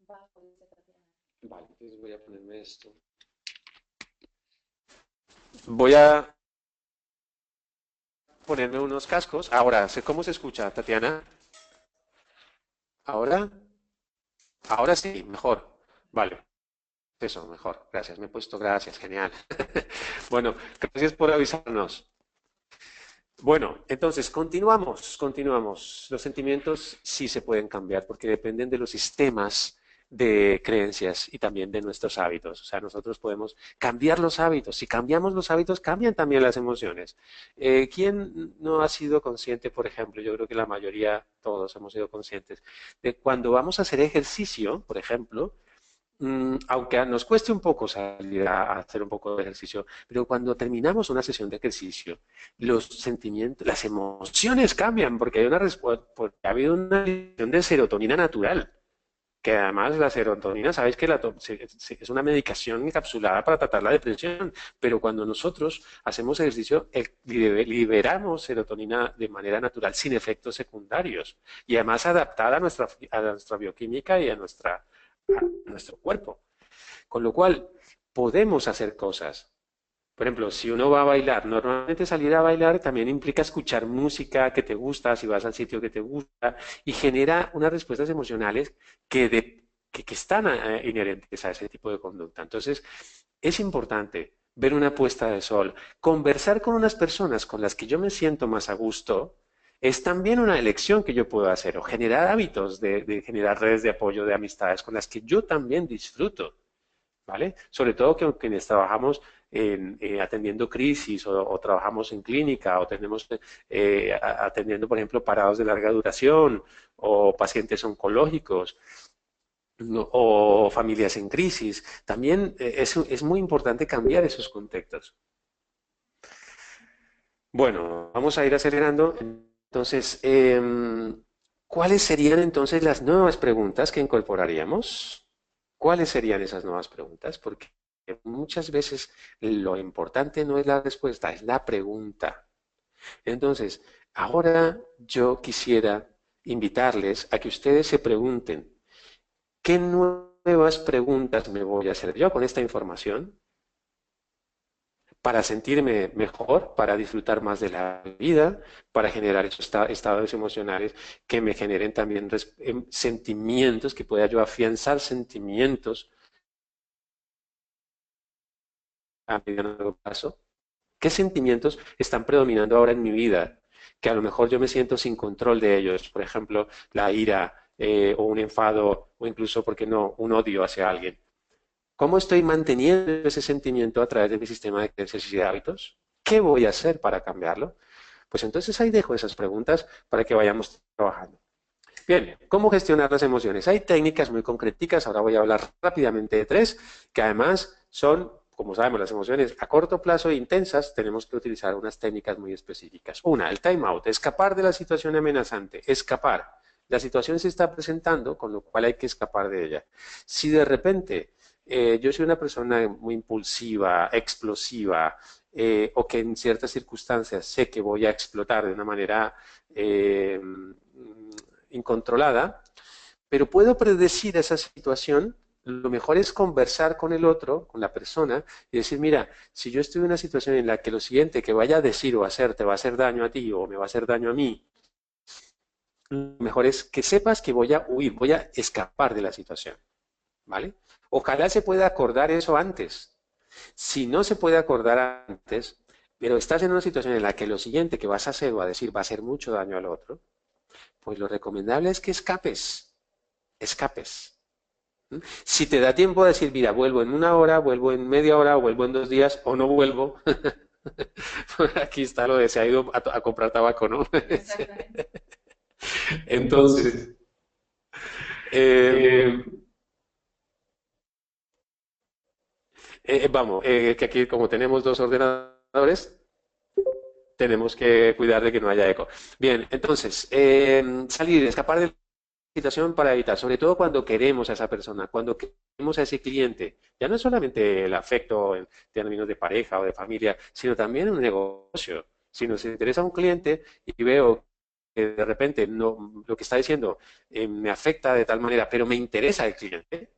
Bajo, dice Tatiana. Vale, entonces voy a ponerme esto. Voy a ponerme unos cascos. Ahora, ¿cómo se escucha, Tatiana? ¿Ahora? Ahora sí, mejor. Vale, eso, mejor. Gracias, me he puesto gracias, genial. Bueno, gracias por avisarnos. Bueno, entonces continuamos. Los sentimientos sí se pueden cambiar porque dependen de los sistemas de creencias y también de nuestros hábitos. O sea, nosotros podemos cambiar los hábitos. Si cambiamos los hábitos, cambian también las emociones. ¿Quién no ha sido consciente, por ejemplo? Yo creo que la mayoría, todos hemos sido conscientes, de cuando vamos a hacer ejercicio, por ejemplo, aunque nos cueste un poco salir a hacer un poco de ejercicio, pero cuando terminamos una sesión de ejercicio, los sentimientos, las emociones cambian porque hay una respuesta, porque ha habido una liberación de serotonina natural, que además la serotonina, sabéis que es una medicación encapsulada para tratar la depresión, pero cuando nosotros hacemos ejercicio, liberamos serotonina de manera natural, sin efectos secundarios, y además adaptada a nuestra bioquímica y a nuestro cuerpo. Con lo cual, podemos hacer cosas. Por ejemplo, si uno va a bailar, normalmente salir a bailar también implica escuchar música que te gusta, si vas al sitio que te gusta, y genera unas respuestas emocionales que están inherentes a ese tipo de conducta. Entonces, es importante ver una puesta de sol, conversar con unas personas con las que yo me siento más a gusto, es también una elección que yo puedo hacer, o generar hábitos de generar redes de apoyo, de amistades con las que yo también disfruto. ¿Vale? Sobre todo que quienes trabajamos atendiendo crisis o trabajamos en clínica o tenemos atendiendo, por ejemplo, parados de larga duración o pacientes oncológicos o familias en crisis. También es muy importante cambiar esos contextos. Bueno, vamos a ir acelerando. Entonces, ¿cuáles serían entonces las nuevas preguntas que incorporaríamos? ¿Cuáles serían esas nuevas preguntas? Porque muchas veces lo importante no es la respuesta, es la pregunta. Entonces, ahora yo quisiera invitarles a que ustedes se pregunten, ¿qué nuevas preguntas me voy a hacer yo con esta información para sentirme mejor, para disfrutar más de la vida, para generar esos estados emocionales que me generen también sentimientos, que pueda yo afianzar sentimientos a mediano y largo plazo? ¿Qué sentimientos están predominando ahora en mi vida? Que a lo mejor yo me siento sin control de ellos. Por ejemplo, la ira o un enfado o incluso, ¿por qué no?, un odio hacia alguien. ¿Cómo estoy manteniendo ese sentimiento a través de mi sistema de creencias y de hábitos? ¿Qué voy a hacer para cambiarlo? Pues entonces ahí dejo esas preguntas para que vayamos trabajando. Bien, ¿cómo gestionar las emociones? Hay técnicas muy concretas, ahora voy a hablar rápidamente de tres, que además son, como sabemos, las emociones a corto plazo e intensas, tenemos que utilizar unas técnicas muy específicas. Una, el time out, escapar de la situación amenazante, escapar. La situación se está presentando, con lo cual hay que escapar de ella. Si de repente yo soy una persona muy impulsiva, explosiva, o que en ciertas circunstancias sé que voy a explotar de una manera incontrolada, pero puedo predecir esa situación. Lo mejor es conversar con el otro, con la persona, y decir, mira, si yo estoy en una situación en la que lo siguiente que vaya a decir o hacer te va a hacer daño a ti o me va a hacer daño a mí, lo mejor es que sepas que voy a huir, voy a escapar de la situación, ¿vale? Ojalá se pueda acordar eso antes. Si no se puede acordar antes, pero estás en una situación en la que lo siguiente que vas a hacer o a decir va a hacer mucho daño al otro, pues lo recomendable es que escapes. Si te da tiempo a decir, mira, vuelvo en una hora, vuelvo en media hora, o vuelvo en 2 días, o no vuelvo, aquí está lo de se ha ido a comprar tabaco, ¿no? Exactamente. Entonces, eh, vamos, que aquí como tenemos dos ordenadores, tenemos que cuidar de que no haya eco. Bien, entonces, salir, escapar del situación para evitar, sobre todo cuando queremos a esa persona, cuando queremos a ese cliente. Ya no es solamente el afecto en términos de pareja o de familia, sino también en un negocio. Si nos interesa un cliente y veo que de repente no, lo que está diciendo me afecta de tal manera, pero me interesa el cliente,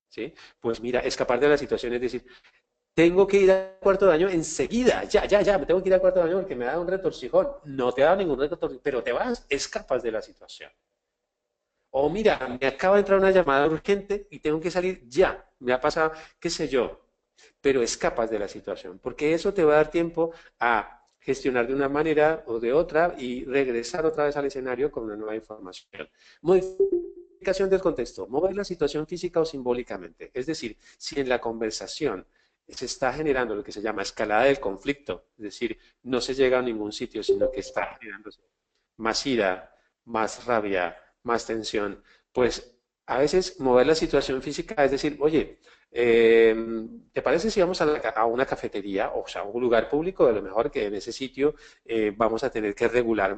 ¿sí? Pues mira, escapar de la situación es decir, tengo que ir al cuarto de baño enseguida, ya, me tengo que ir al cuarto de baño porque me da un retorcijón. No te da ningún retorcijón, pero te vas, escapas de la situación. O mira, me acaba de entrar una llamada urgente y tengo que salir ya. Me ha pasado, qué sé yo, pero escapas de la situación, porque eso te va a dar tiempo a gestionar de una manera o de otra y regresar otra vez al escenario con una nueva información. Modificación del contexto, mover la situación física o simbólicamente. Es decir, si en la conversación se está generando lo que se llama escalada del conflicto, es decir, no se llega a ningún sitio, sino que está generándose más ira, más rabia, más tensión, pues a veces mover la situación física es decir, oye, ¿te parece si vamos a una cafetería, o sea, a un lugar público? A lo mejor que en ese sitio vamos a tener que regular,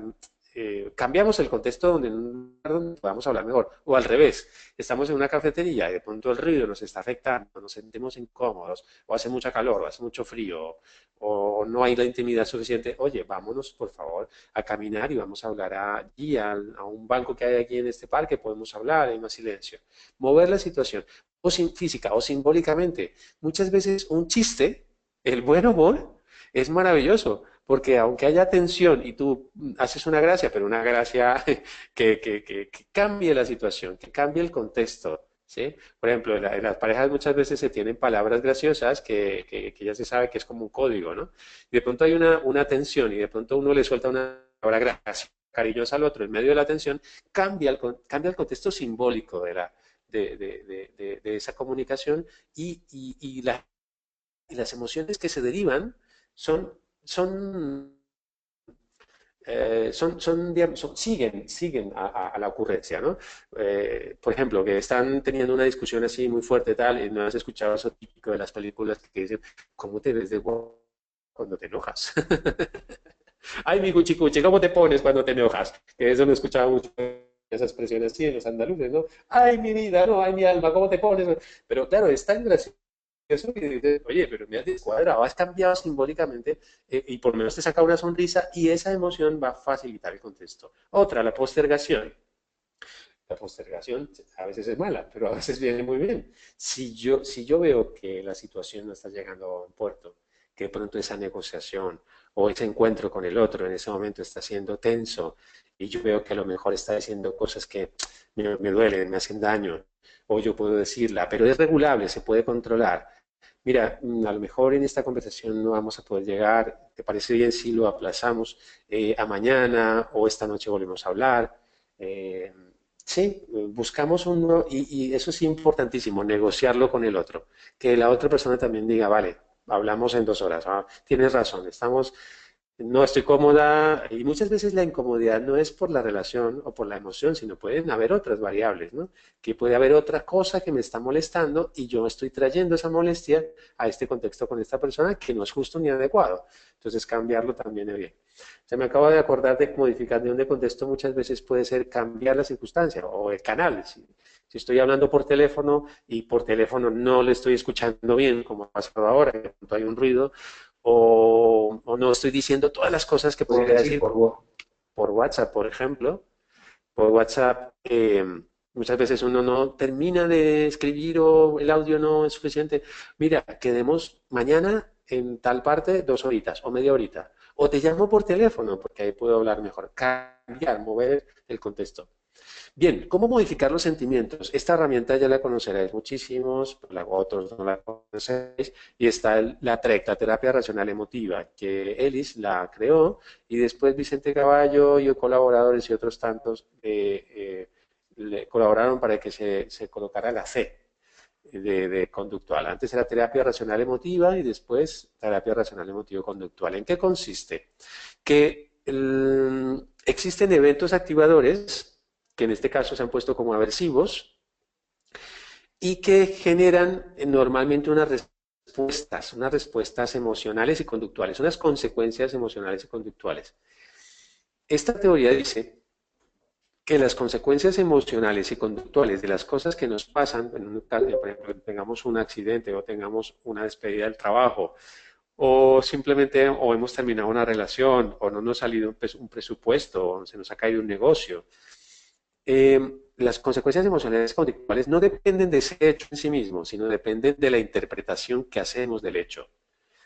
cambiamos el contexto donde, en un lugar donde podamos hablar mejor, o al revés, estamos en una cafetería y de pronto el ruido nos está afectando, nos sentimos incómodos, o hace mucha calor, o hace mucho frío, o no hay la intimidad suficiente, oye, vámonos por favor a caminar y vamos a hablar allí, a un banco que hay aquí en este parque, podemos hablar, hay más silencio. Mover la situación, o física o simbólicamente. Muchas veces un chiste, el buen humor, es maravilloso, porque aunque haya tensión y tú haces una gracia, pero una gracia que cambie la situación, que cambie el contexto, ¿sí? Por ejemplo, en las parejas muchas veces se tienen palabras graciosas que ya se sabe que es como un código, ¿no? Y de pronto hay una tensión y de pronto uno le suelta una palabra gracia, cariñosa al otro en medio de la tensión, cambia el contexto simbólico de esa comunicación y las emociones que se derivan son, son digamos, siguen a la ocurrencia, ¿no? Por ejemplo, que están teniendo una discusión así muy fuerte tal, y no has escuchado eso típico de las películas que dicen, ¿cómo te ves de guapo cuando te enojas? Ay, mi cuchi cuchi, ¿cómo te pones cuando te enojas? Que eso lo escuchaba mucho, esa expresión así en los andaluces, ¿no? Ay, mi vida, no, ay, mi alma, ¿cómo te pones? Pero claro, es tan gracioso que dices, oye, pero me has descuadrado, has cambiado simbólicamente y por lo menos te saca una sonrisa y esa emoción va a facilitar el contexto. Otra, la postergación. La postergación a veces es mala, pero a veces viene muy bien. Si yo veo que la situación no está llegando a un puerto, que de pronto esa negociación o ese encuentro con el otro en ese momento está siendo tenso y yo veo que a lo mejor está diciendo cosas que me duelen, me hacen daño, o yo puedo decirla, pero es regulable, se puede controlar. Mira, a lo mejor en esta conversación no vamos a poder llegar, ¿te parece bien si lo aplazamos a mañana o esta noche volvemos a hablar? Eh, sí, buscamos uno y eso es importantísimo, negociarlo con el otro, que la otra persona también diga, vale, hablamos en 2 horas, tienes razón, no estoy cómoda y muchas veces la incomodidad no es por la relación o por la emoción, sino pueden haber otras variables, ¿no? Que puede haber otra cosa que me está molestando y yo estoy trayendo esa molestia a este contexto con esta persona que no es justo ni adecuado. Entonces cambiarlo también es bien. Se me acaba de acordar de modificación de contexto muchas veces puede ser cambiar la circunstancia o el canal. Si estoy hablando por teléfono y por teléfono no le estoy escuchando bien, como ha pasado ahora, que hay un ruido, o no estoy diciendo todas las cosas que podría decir por WhatsApp, por ejemplo. Por WhatsApp, muchas veces uno no termina de escribir o el audio no es suficiente. Mira, quedemos mañana en tal parte 2 horitas o media horita. O te llamo por teléfono porque ahí puedo hablar mejor. Cambiar, mover el contexto. Bien, ¿cómo modificar los sentimientos? Esta herramienta ya la conoceréis muchísimos, otros no la conocéis, y está la TREC, la terapia racional emotiva, que Ellis la creó, y después Vicente Caballo y colaboradores y otros tantos le colaboraron para que se colocara la C de conductual. Antes era terapia racional emotiva y después terapia racional emotivo conductual. ¿En qué consiste? Que existen eventos activadores que en este caso se han puesto como aversivos y que generan normalmente unas respuestas emocionales y conductuales, unas consecuencias emocionales y conductuales. Esta teoría dice que las consecuencias emocionales y conductuales de las cosas que nos pasan, en un caso, por ejemplo, tengamos un accidente o tengamos una despedida del trabajo, o simplemente o hemos terminado una relación, o no nos ha salido un presupuesto, o se nos ha caído un negocio. Las consecuencias emocionales conductuales no dependen de ese hecho en sí mismo, sino dependen de la interpretación que hacemos del hecho.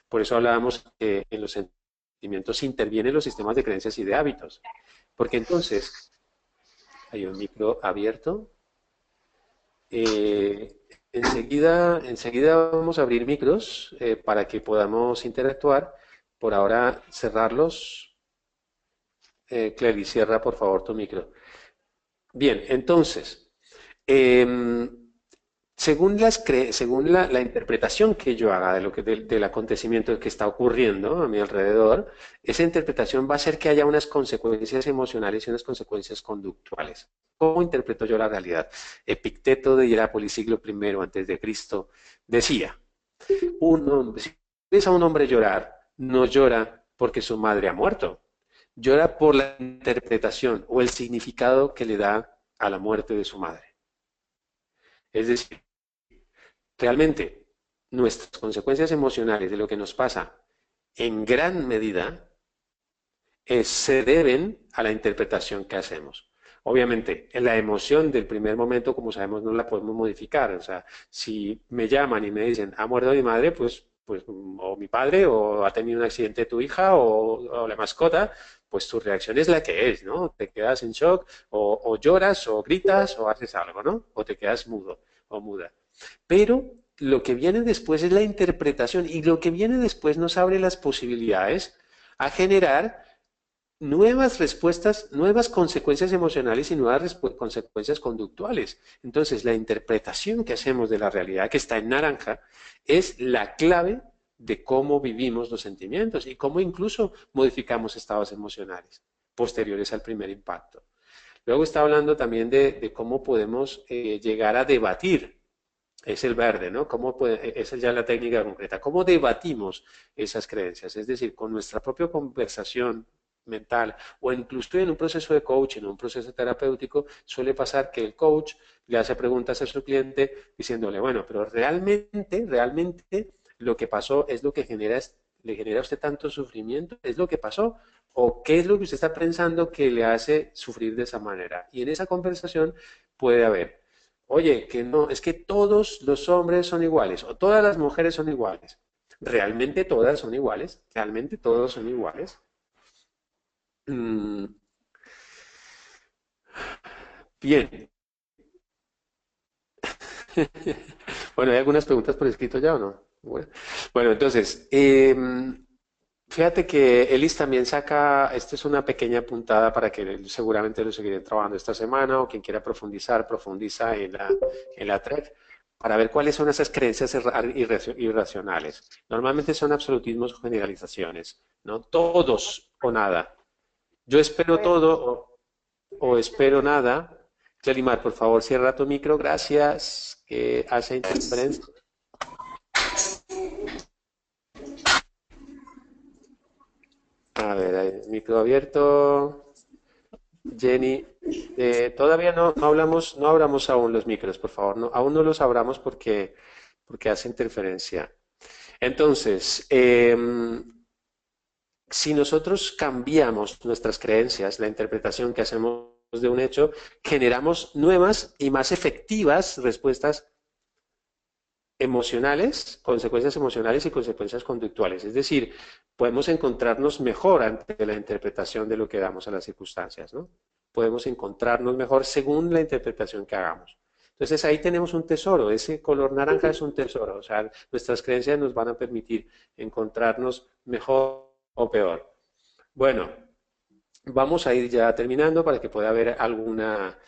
Por eso hablábamos que en los sentimientos intervienen los sistemas de creencias y de hábitos. Porque entonces, hay un micro abierto. Enseguida vamos a abrir micros para que podamos interactuar. Por ahora, cerrarlos. Cleli, cierra por favor tu micro. Bien, entonces, eh, según la interpretación que yo haga de del acontecimiento que está ocurriendo a mi alrededor, esa interpretación va a hacer que haya unas consecuencias emocionales y unas consecuencias conductuales. ¿Cómo interpreto yo la realidad? Epicteto de Hierápolis, siglo I antes de Cristo, decía, si ves a un hombre llorar, no llora porque su madre ha muerto, llora por la interpretación o el significado que le da a la muerte de su madre. Es decir, realmente nuestras consecuencias emocionales de lo que nos pasa en gran medida se deben a la interpretación que hacemos. Obviamente, en la emoción del primer momento, como sabemos, no la podemos modificar. O sea, si me llaman y me dicen, ha muerto mi madre, pues o mi padre, o ha tenido un accidente tu hija, o la mascota, pues tu reacción es la que es, ¿no? Te quedas en shock, o lloras, o gritas, o haces algo, ¿no? O te quedas mudo o muda. Pero lo que viene después es la interpretación, y lo que viene después nos abre las posibilidades a generar nuevas respuestas, nuevas consecuencias emocionales y nuevas consecuencias conductuales. Entonces, la interpretación que hacemos de la realidad, que está en naranja, es la clave de cómo vivimos los sentimientos y cómo incluso modificamos estados emocionales posteriores al primer impacto. Luego está hablando también de cómo podemos llegar a debatir. Es el verde, ¿no? Esa es ya la técnica concreta. ¿Cómo debatimos esas creencias? Es decir, con nuestra propia conversación mental o incluso en un proceso de coaching o un proceso terapéutico, suele pasar que el coach le hace preguntas a su cliente diciéndole, bueno, pero realmente lo que pasó es lo que le genera a usted tanto sufrimiento, es lo que pasó, o qué es lo que usted está pensando que le hace sufrir de esa manera. Y en esa conversación puede haber, oye, que no, es que todos los hombres son iguales o todas las mujeres son iguales. ¿Realmente todas son iguales? ¿Realmente todos son iguales? Mm, bien. Bueno, ¿hay algunas preguntas por escrito ya o no? Bueno, entonces, fíjate que Elis también saca, esta es una pequeña puntada para que seguramente lo seguiré trabajando esta semana o quien quiera profundizar, profundiza en la thread para ver cuáles son esas creencias irracionales. Normalmente son absolutismos o generalizaciones, ¿no? Todos o nada. Yo espero todo o espero nada. Clelimar, por favor, cierra tu micro, gracias, que hace interferencia. A ver, micro abierto. Jenny, todavía no hablamos, no abramos aún los micros, por favor, no, aún no los abramos porque hace interferencia. Entonces, si nosotros cambiamos nuestras creencias, la interpretación que hacemos de un hecho, generamos nuevas y más efectivas respuestas emocionales, consecuencias emocionales y consecuencias conductuales. Es decir, podemos encontrarnos mejor ante la interpretación de lo que damos a las circunstancias, ¿no? Podemos encontrarnos mejor según la interpretación que hagamos. Entonces ahí tenemos un tesoro, ese color naranja es un tesoro, o sea, nuestras creencias nos van a permitir encontrarnos mejor o peor. Bueno, vamos a ir ya terminando para que pueda haber alguna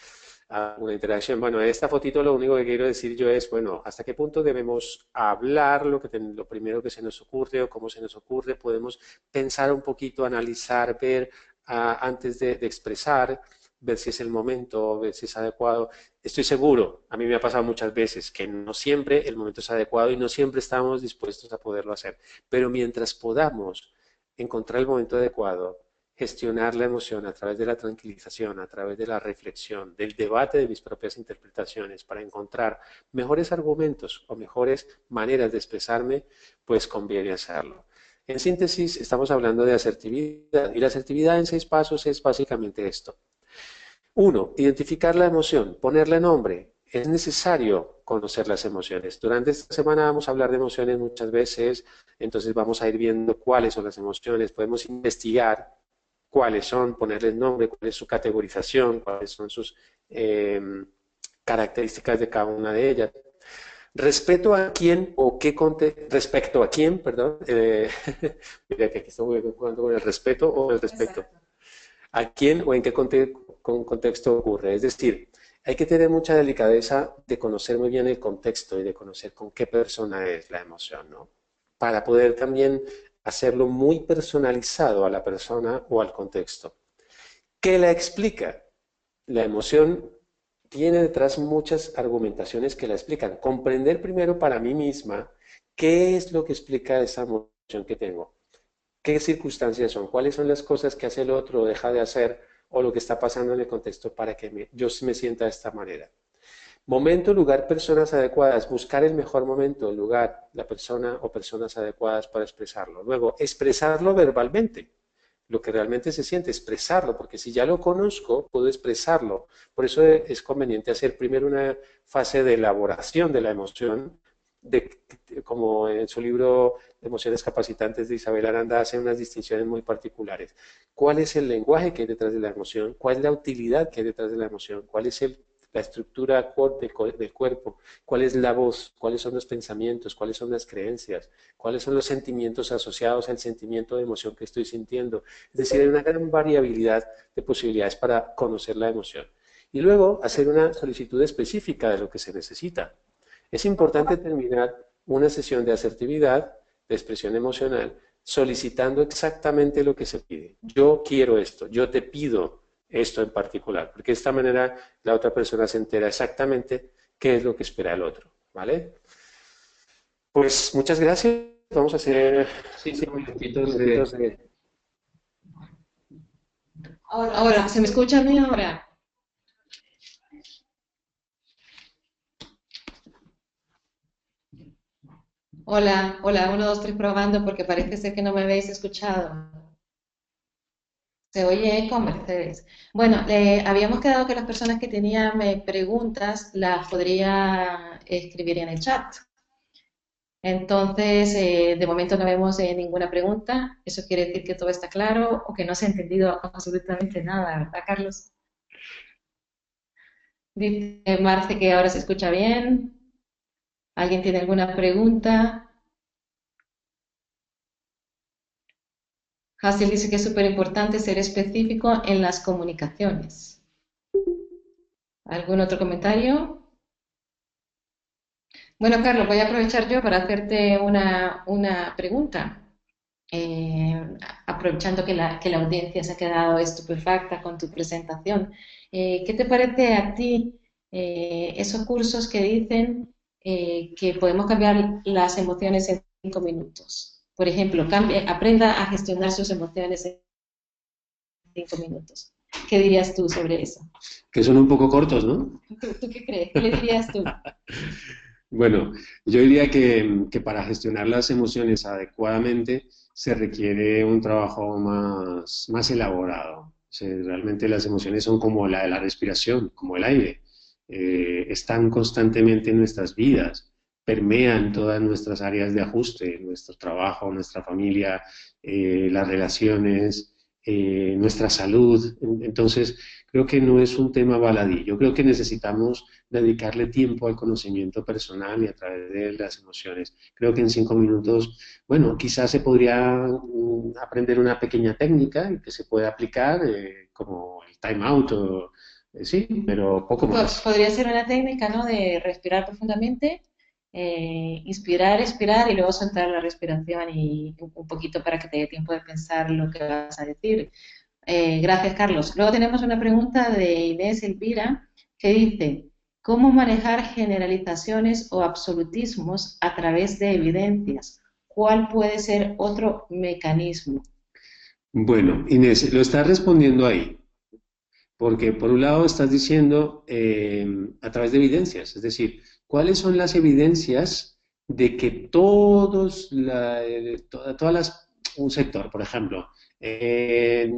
interacción. Bueno, en esta fotito lo único que quiero decir yo es, bueno, hasta qué punto debemos hablar lo primero que se nos ocurre o cómo se nos ocurre, podemos pensar un poquito, analizar, ver antes de expresar, ver si es el momento, ver si es adecuado. Estoy seguro, a mí me ha pasado muchas veces que no siempre el momento es adecuado y no siempre estamos dispuestos a poderlo hacer, pero mientras podamos encontrar el momento adecuado gestionar la emoción a través de la tranquilización, a través de la reflexión, del debate de mis propias interpretaciones para encontrar mejores argumentos o mejores maneras de expresarme, pues conviene hacerlo. En síntesis, estamos hablando de asertividad y la asertividad en 6 pasos es básicamente esto. 1. Identificar la emoción, ponerle nombre. Es necesario conocer las emociones. Durante esta semana vamos a hablar de emociones muchas veces, entonces vamos a ir viendo cuáles son las emociones, podemos investigar cuáles son, ponerles nombre, cuál es su categorización, cuáles son sus características de cada una de ellas. Respecto a quién, perdón, mira que aquí estoy jugando con el respeto o el respecto. Exacto. A quién o en qué contexto ocurre. Es decir, hay que tener mucha delicadeza de conocer muy bien el contexto y de conocer con qué persona es la emoción, ¿no? Para poder también hacerlo muy personalizado a la persona o al contexto. ¿Qué la explica? La emoción tiene detrás muchas argumentaciones que la explican. Comprender primero para mí misma qué es lo que explica esa emoción que tengo. ¿Qué circunstancias son? ¿Cuáles son las cosas que hace el otro o deja de hacer o lo que está pasando en el contexto para que yo me sienta de esta manera? Momento, lugar, personas adecuadas. Buscar el mejor momento, el lugar, la persona o personas adecuadas para expresarlo. Luego, expresarlo verbalmente. Lo que realmente se siente, expresarlo, porque si ya lo conozco, puedo expresarlo. Por eso es conveniente hacer primero una fase de elaboración de la emoción, como en su libro de Emociones Capacitantes de Isabel Aranda hace unas distinciones muy particulares. ¿Cuál es el lenguaje que hay detrás de la emoción? ¿Cuál es la utilidad que hay detrás de la emoción? ¿Cuál es la estructura del cuerpo? ¿Cuál es la voz? ¿Cuáles son los pensamientos? ¿Cuáles son las creencias? ¿Cuáles son los sentimientos asociados al sentimiento de emoción que estoy sintiendo? Es decir, hay una gran variabilidad de posibilidades para conocer la emoción. Y luego hacer una solicitud específica de lo que se necesita. Es importante terminar una sesión de asertividad, de expresión emocional, solicitando exactamente lo que se pide. Yo quiero esto, yo te pido esto en particular, porque de esta manera la otra persona se entera exactamente qué es lo que espera el otro, ¿vale? Pues muchas gracias. Vamos a hacer 5 minutitos de... Ahora, ¿se me escucha a mí ahora? Hola, hola, 1, 2, 3 probando porque parece ser que no me habéis escuchado. Se oye eco, Mercedes. Bueno, habíamos quedado que las personas que tenían preguntas las podría escribir en el chat. Entonces, de momento no vemos ninguna pregunta. Eso quiere decir que todo está claro o que no se ha entendido absolutamente nada, ¿verdad, Carlos? Dice Marce que ahora se escucha bien. ¿Alguien tiene alguna pregunta? Hassel dice que es súper importante ser específico en las comunicaciones. ¿Algún otro comentario? Bueno, Carlos, voy a aprovechar yo para hacerte una pregunta. Aprovechando que la audiencia se ha quedado estupefacta con tu presentación, ¿qué te parece a ti esos cursos que dicen que podemos cambiar las emociones en 5 minutos? Por ejemplo, aprenda a gestionar sus emociones en 5 minutos. ¿Qué dirías tú sobre eso? Que son un poco cortos, ¿no? ¿Tú qué crees? ¿Qué le dirías tú? Bueno, yo diría que para gestionar las emociones adecuadamente se requiere un trabajo más elaborado. O sea, realmente las emociones son como la de la respiración, como el aire. Están constantemente en nuestras vidas, permean todas nuestras áreas de ajuste, nuestro trabajo, nuestra familia, las relaciones, nuestra salud. Entonces, creo que no es un tema baladí. Yo creo que necesitamos dedicarle tiempo al conocimiento personal y a través de las emociones. Creo que en 5 minutos, bueno, quizás se podría aprender una pequeña técnica que se puede aplicar, como el time out, sí, pero poco más. Podría ser una técnica, ¿no?, de respirar profundamente, inspirar, expirar y luego soltar la respiración y un poquito para que te dé tiempo de pensar lo que vas a decir. Gracias, Carlos. Luego tenemos una pregunta de Inés Elvira que dice: ¿cómo manejar generalizaciones o absolutismos a través de evidencias? ¿Cuál puede ser otro mecanismo? Bueno, Inés, lo estás respondiendo ahí, porque por un lado estás diciendo a través de evidencias, es decir, ¿cuáles son las evidencias de que todas un sector, por ejemplo, eh,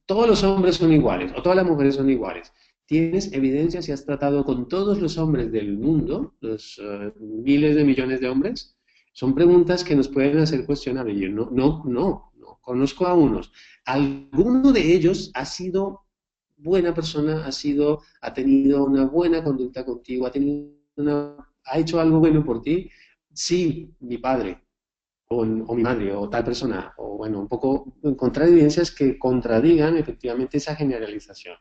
todos los hombres son iguales o todas las mujeres son iguales? ¿Tienes evidencias y has tratado con todos los hombres del mundo, los miles de millones de hombres? Son preguntas que nos pueden hacer cuestionar. Y yo no conozco a unos. Alguno de ellos ha sido buena persona, ha tenido una buena conducta contigo, ha hecho algo bueno por ti. Sí, mi padre o mi madre o tal persona, o bueno, un poco encontrar evidencias que contradigan efectivamente esa generalización.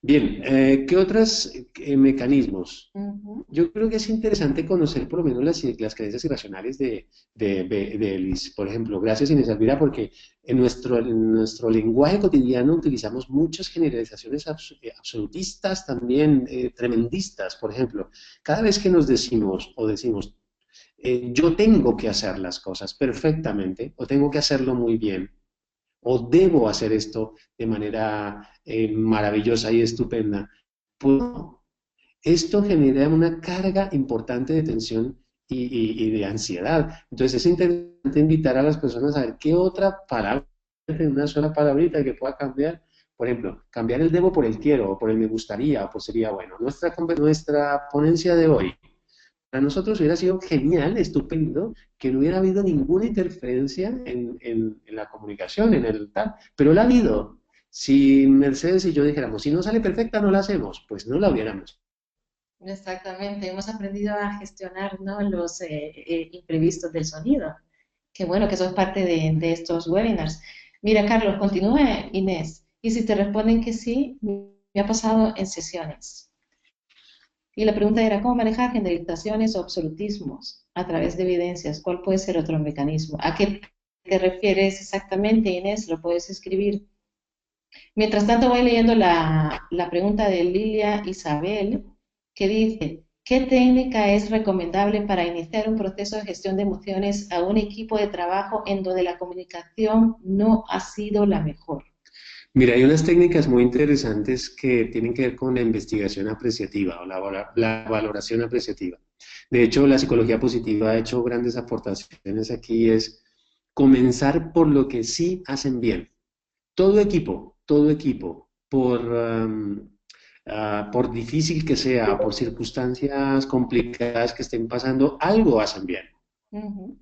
Bien, ¿qué otros mecanismos? Yo creo que es interesante conocer por lo menos las creencias irracionales de Liz. Por ejemplo, gracias Inés Elvira, porque en nuestro lenguaje cotidiano utilizamos muchas generalizaciones absolutistas, también tremendistas. Por ejemplo, cada vez que nos decimos o decimos, yo tengo que hacer las cosas perfectamente o tengo que hacerlo muy bien, o debo hacer esto de manera maravillosa y estupenda, pues no. Esto genera una carga importante de tensión y de ansiedad. Entonces es interesante invitar a las personas a ver qué otra palabra, una sola palabrita que pueda cambiar. Por ejemplo, cambiar el debo por el quiero, o por el me gustaría, o por sería bueno. Nuestra ponencia de hoy para nosotros hubiera sido genial, estupendo, que no hubiera habido ninguna interferencia en la comunicación, en el tal, pero la ha habido. Si Mercedes y yo dijéramos, si no sale perfecta, no la hacemos, pues no la hubiéramos. Exactamente, hemos aprendido a gestionar, ¿no?, los imprevistos del sonido. Qué bueno que eso es parte de estos webinars. Mira, Carlos, continúa Inés. Y si te responden que sí, me ha pasado en sesiones. Y la pregunta era, ¿cómo manejar generalizaciones o absolutismos a través de evidencias? ¿Cuál puede ser otro mecanismo? ¿A qué te refieres exactamente, Inés? Lo puedes escribir. Mientras tanto, voy leyendo la pregunta de Lilia Isabel, que dice, ¿qué técnica es recomendable para iniciar un proceso de gestión de emociones a un equipo de trabajo en donde la comunicación no ha sido la mejor? Mira, hay unas técnicas muy interesantes que tienen que ver con la investigación apreciativa o la valoración apreciativa. De hecho, la psicología positiva ha hecho grandes aportaciones aquí, es comenzar por lo que sí hacen bien. Todo equipo, por difícil que sea, por circunstancias complicadas que estén pasando, algo hacen bien. Ujú.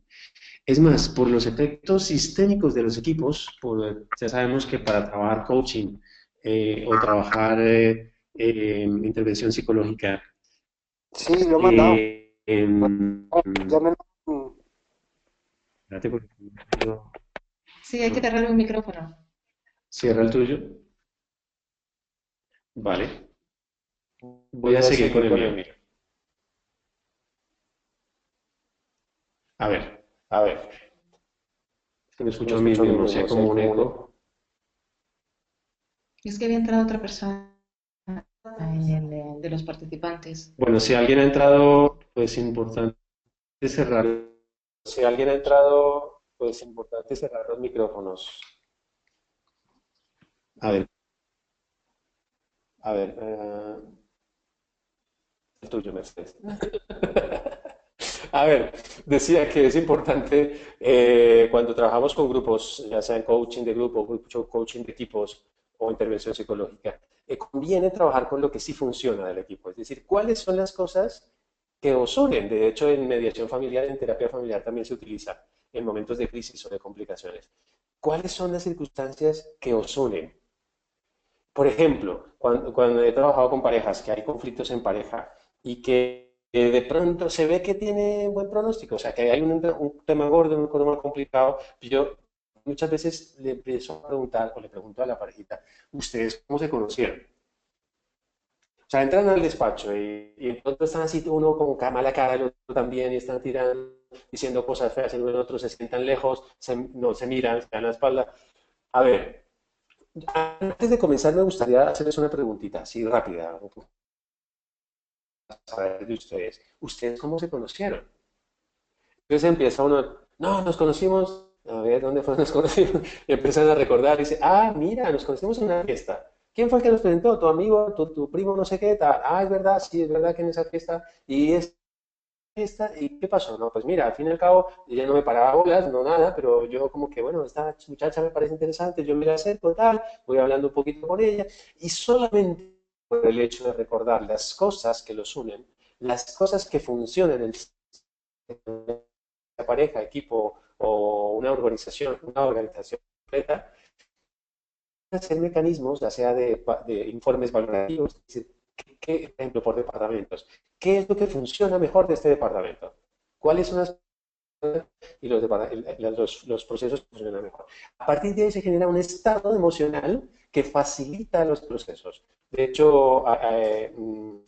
Es más, por los efectos sistémicos de los equipos, ya sabemos que para trabajar coaching o trabajar intervención psicológica, Sí, lo he mandado. Ya me espérate porque Sí, hay que cerrar un micrófono. cierra el tuyo. Vale. Voy voy a a seguir con seguir el con el mío. mío. A ver, A ver, es que me me escucho a mí escucho a mí mismo, sé mismo, si hay como un como un eco. eco. Es que había entrado otra persona de los participantes. Bueno, si alguien ha entrado, pues importante cerrar. Si alguien ha entrado, pues importante cerrar los micrófonos. A ver, A ver, el tuyo, Mercedes. A ver, decía que es importante cuando trabajamos con grupos, ya sea en coaching de grupo, coaching de equipos o intervención psicológica, conviene trabajar con lo que sí funciona del equipo. Es decir, cuáles son las cosas que os unen. De hecho, en mediación familiar, en terapia familiar también se utiliza en momentos de crisis o de complicaciones. ¿Cuáles son las circunstancias que os unen? Por ejemplo, cuando he trabajado con parejas, que hay conflictos en pareja y que de pronto se ve que tiene buen pronóstico, o sea, que hay un tema gordo, un tema complicado, yo muchas veces le empiezo a preguntar o le pregunto a la parejita, ¿ustedes cómo se conocieron? O sea, entran al despacho y entonces están así uno con mala cara, el otro también, y están tirando, diciendo cosas feas, el uno y el otro se sientan lejos, no se miran, se dan la espalda. A ver, antes de comenzar me gustaría hacerles una preguntita, así rápida, saber de ustedes. ¿Ustedes cómo se conocieron? Entonces empieza uno, no, nos conocimos a ver, ¿dónde fue que nos conocimos? Y empiezan a recordar, y dice, ah, mira, nos conocimos en una fiesta. ¿Quién fue el que nos presentó? ¿Tu amigo, tu primo, no sé qué, tal? Ah, es verdad, sí, es verdad que en esa fiesta. Y es fiesta, ¿y qué pasó? No, pues mira, al fin y al cabo, ella no me paraba bolas, no nada, pero yo como que, bueno, esta muchacha me parece interesante, yo me la acerco, tal, voy hablando un poquito con ella, y solamente por el hecho de recordar las cosas que los unen, las cosas que funcionan en la pareja, equipo o una organización completa, hacer mecanismos, ya sea de informes valorativos, es decir, por ejemplo, por departamentos. ¿Qué es lo que funciona mejor de este departamento? ¿Cuáles son las y los procesos funcionan mejor? A partir de ahí se genera un estado emocional que facilita los procesos. De hecho,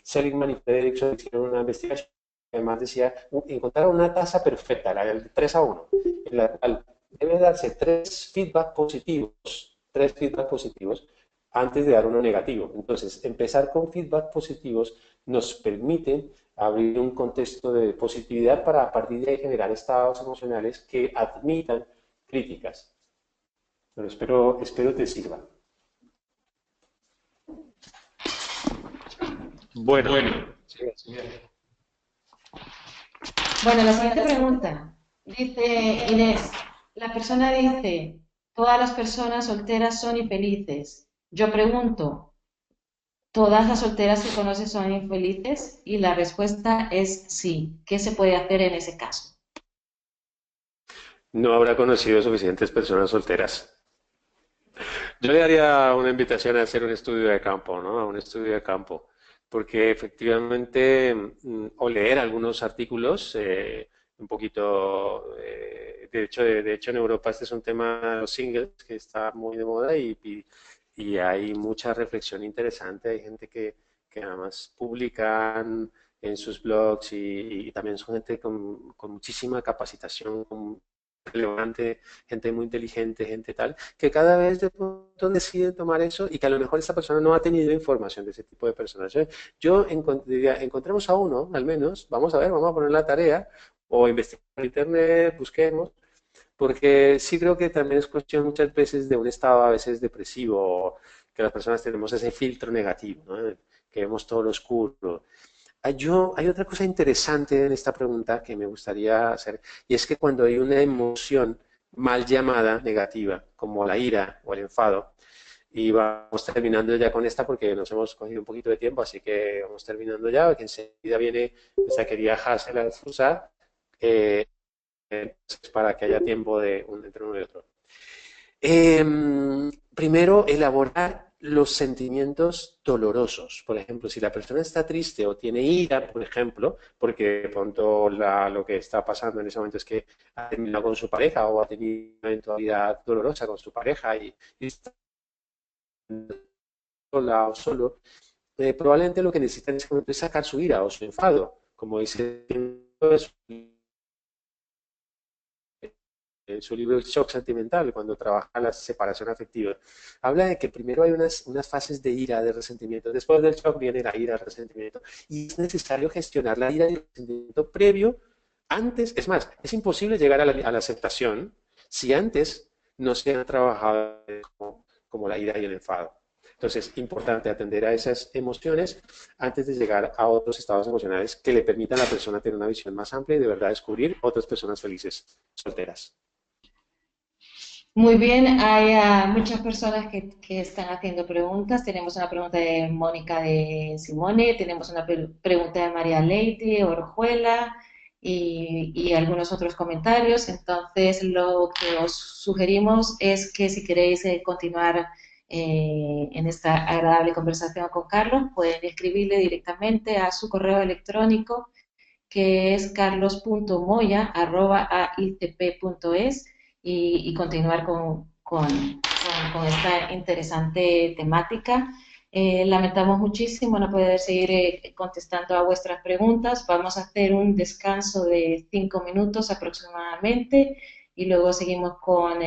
Seligman y Frederickson hicieron una investigación que además decía, encontrar una tasa perfecta, la del 3-1, en la cual debe darse tres feedback positivos antes de dar uno negativo. Entonces, empezar con feedback positivos nos permite abrir un contexto de positividad para a partir de ahí generar estados emocionales que admitan críticas. Pero espero te sirva. Bueno, Bueno, la siguiente pregunta. Dice Inés, la persona dice, todas las personas solteras son infelices. Yo pregunto, ¿todas las solteras que conoces son infelices? Y la respuesta es sí. ¿Qué se puede hacer en ese caso? no habrá conocido suficientes personas solteras. Yo le daría una invitación a hacer un estudio de campo, ¿no? A un estudio de campo, porque efectivamente, o leer algunos artículos, un poquito, de hecho en Europa este es un tema de los singles que está muy de moda y hay mucha reflexión interesante, hay gente que además publican en sus blogs y también son gente con muchísima capacitación, relevante, gente muy inteligente, gente tal, que cada vez de pronto decide tomar eso y que a lo mejor esa persona no ha tenido información de ese tipo de personas. Yo diría, encontremos a uno, al menos, vamos a ver, vamos a poner la tarea o investigar en internet, busquemos, porque sí creo que también es cuestión muchas veces de un estado a veces depresivo, que las personas tenemos ese filtro negativo, ¿no? Que vemos todo lo oscuro. Hay otra cosa interesante en esta pregunta que me gustaría hacer, y es que cuando hay una emoción mal llamada negativa, como la ira o el enfado, y vamos terminando ya con esta porque nos hemos cogido un poquito de tiempo, así que vamos terminando ya, que enseguida viene esa querida Hassel a expulsar, eh, para que haya tiempo entre uno y otro. Primero, elaborar los sentimientos dolorosos. Por ejemplo, si la persona está triste o tiene ira, por ejemplo, porque de pronto lo que está pasando en ese momento es que ha terminado con su pareja o ha tenido una eventualidad dolorosa con su pareja y está sola o solo, probablemente lo que necesita en ese momento es sacar su ira o su enfado. Como dice en su libro Shock Sentimental, cuando trabaja la separación afectiva, habla de que primero hay unas fases de ira, de resentimiento, después del shock viene la ira, el resentimiento, y es necesario gestionar la ira y el resentimiento previo, antes, es más, es imposible llegar a la aceptación si antes no se ha trabajado como la ira y el enfado. Entonces, importante atender a esas emociones antes de llegar a otros estados emocionales que le permitan a la persona tener una visión más amplia y de verdad descubrir otras personas felices, solteras. Muy bien, hay muchas personas que están haciendo preguntas. Tenemos una pregunta de Mónica de Simone, tenemos una pregunta de María Leite, Orjuela y algunos otros comentarios. Entonces, lo que os sugerimos es que si queréis continuar en esta agradable conversación con Carlos, pueden escribirle directamente a su correo electrónico, que es carlos.moya@aicp.es y continuar con esta interesante temática. Lamentamos muchísimo no poder seguir contestando a vuestras preguntas. Vamos a hacer un descanso de 5 minutos aproximadamente y luego seguimos con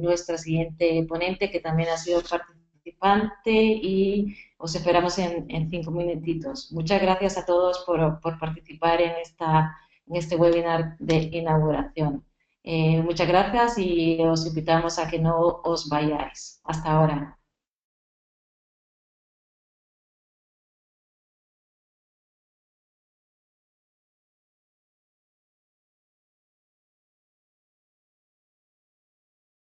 nuestra siguiente ponente, que también ha sido participante, y os esperamos en 5 minutitos. Muchas gracias a todos por participar en este webinar de inauguración. Muchas gracias y os invitamos a que no os vayáis. Hasta ahora.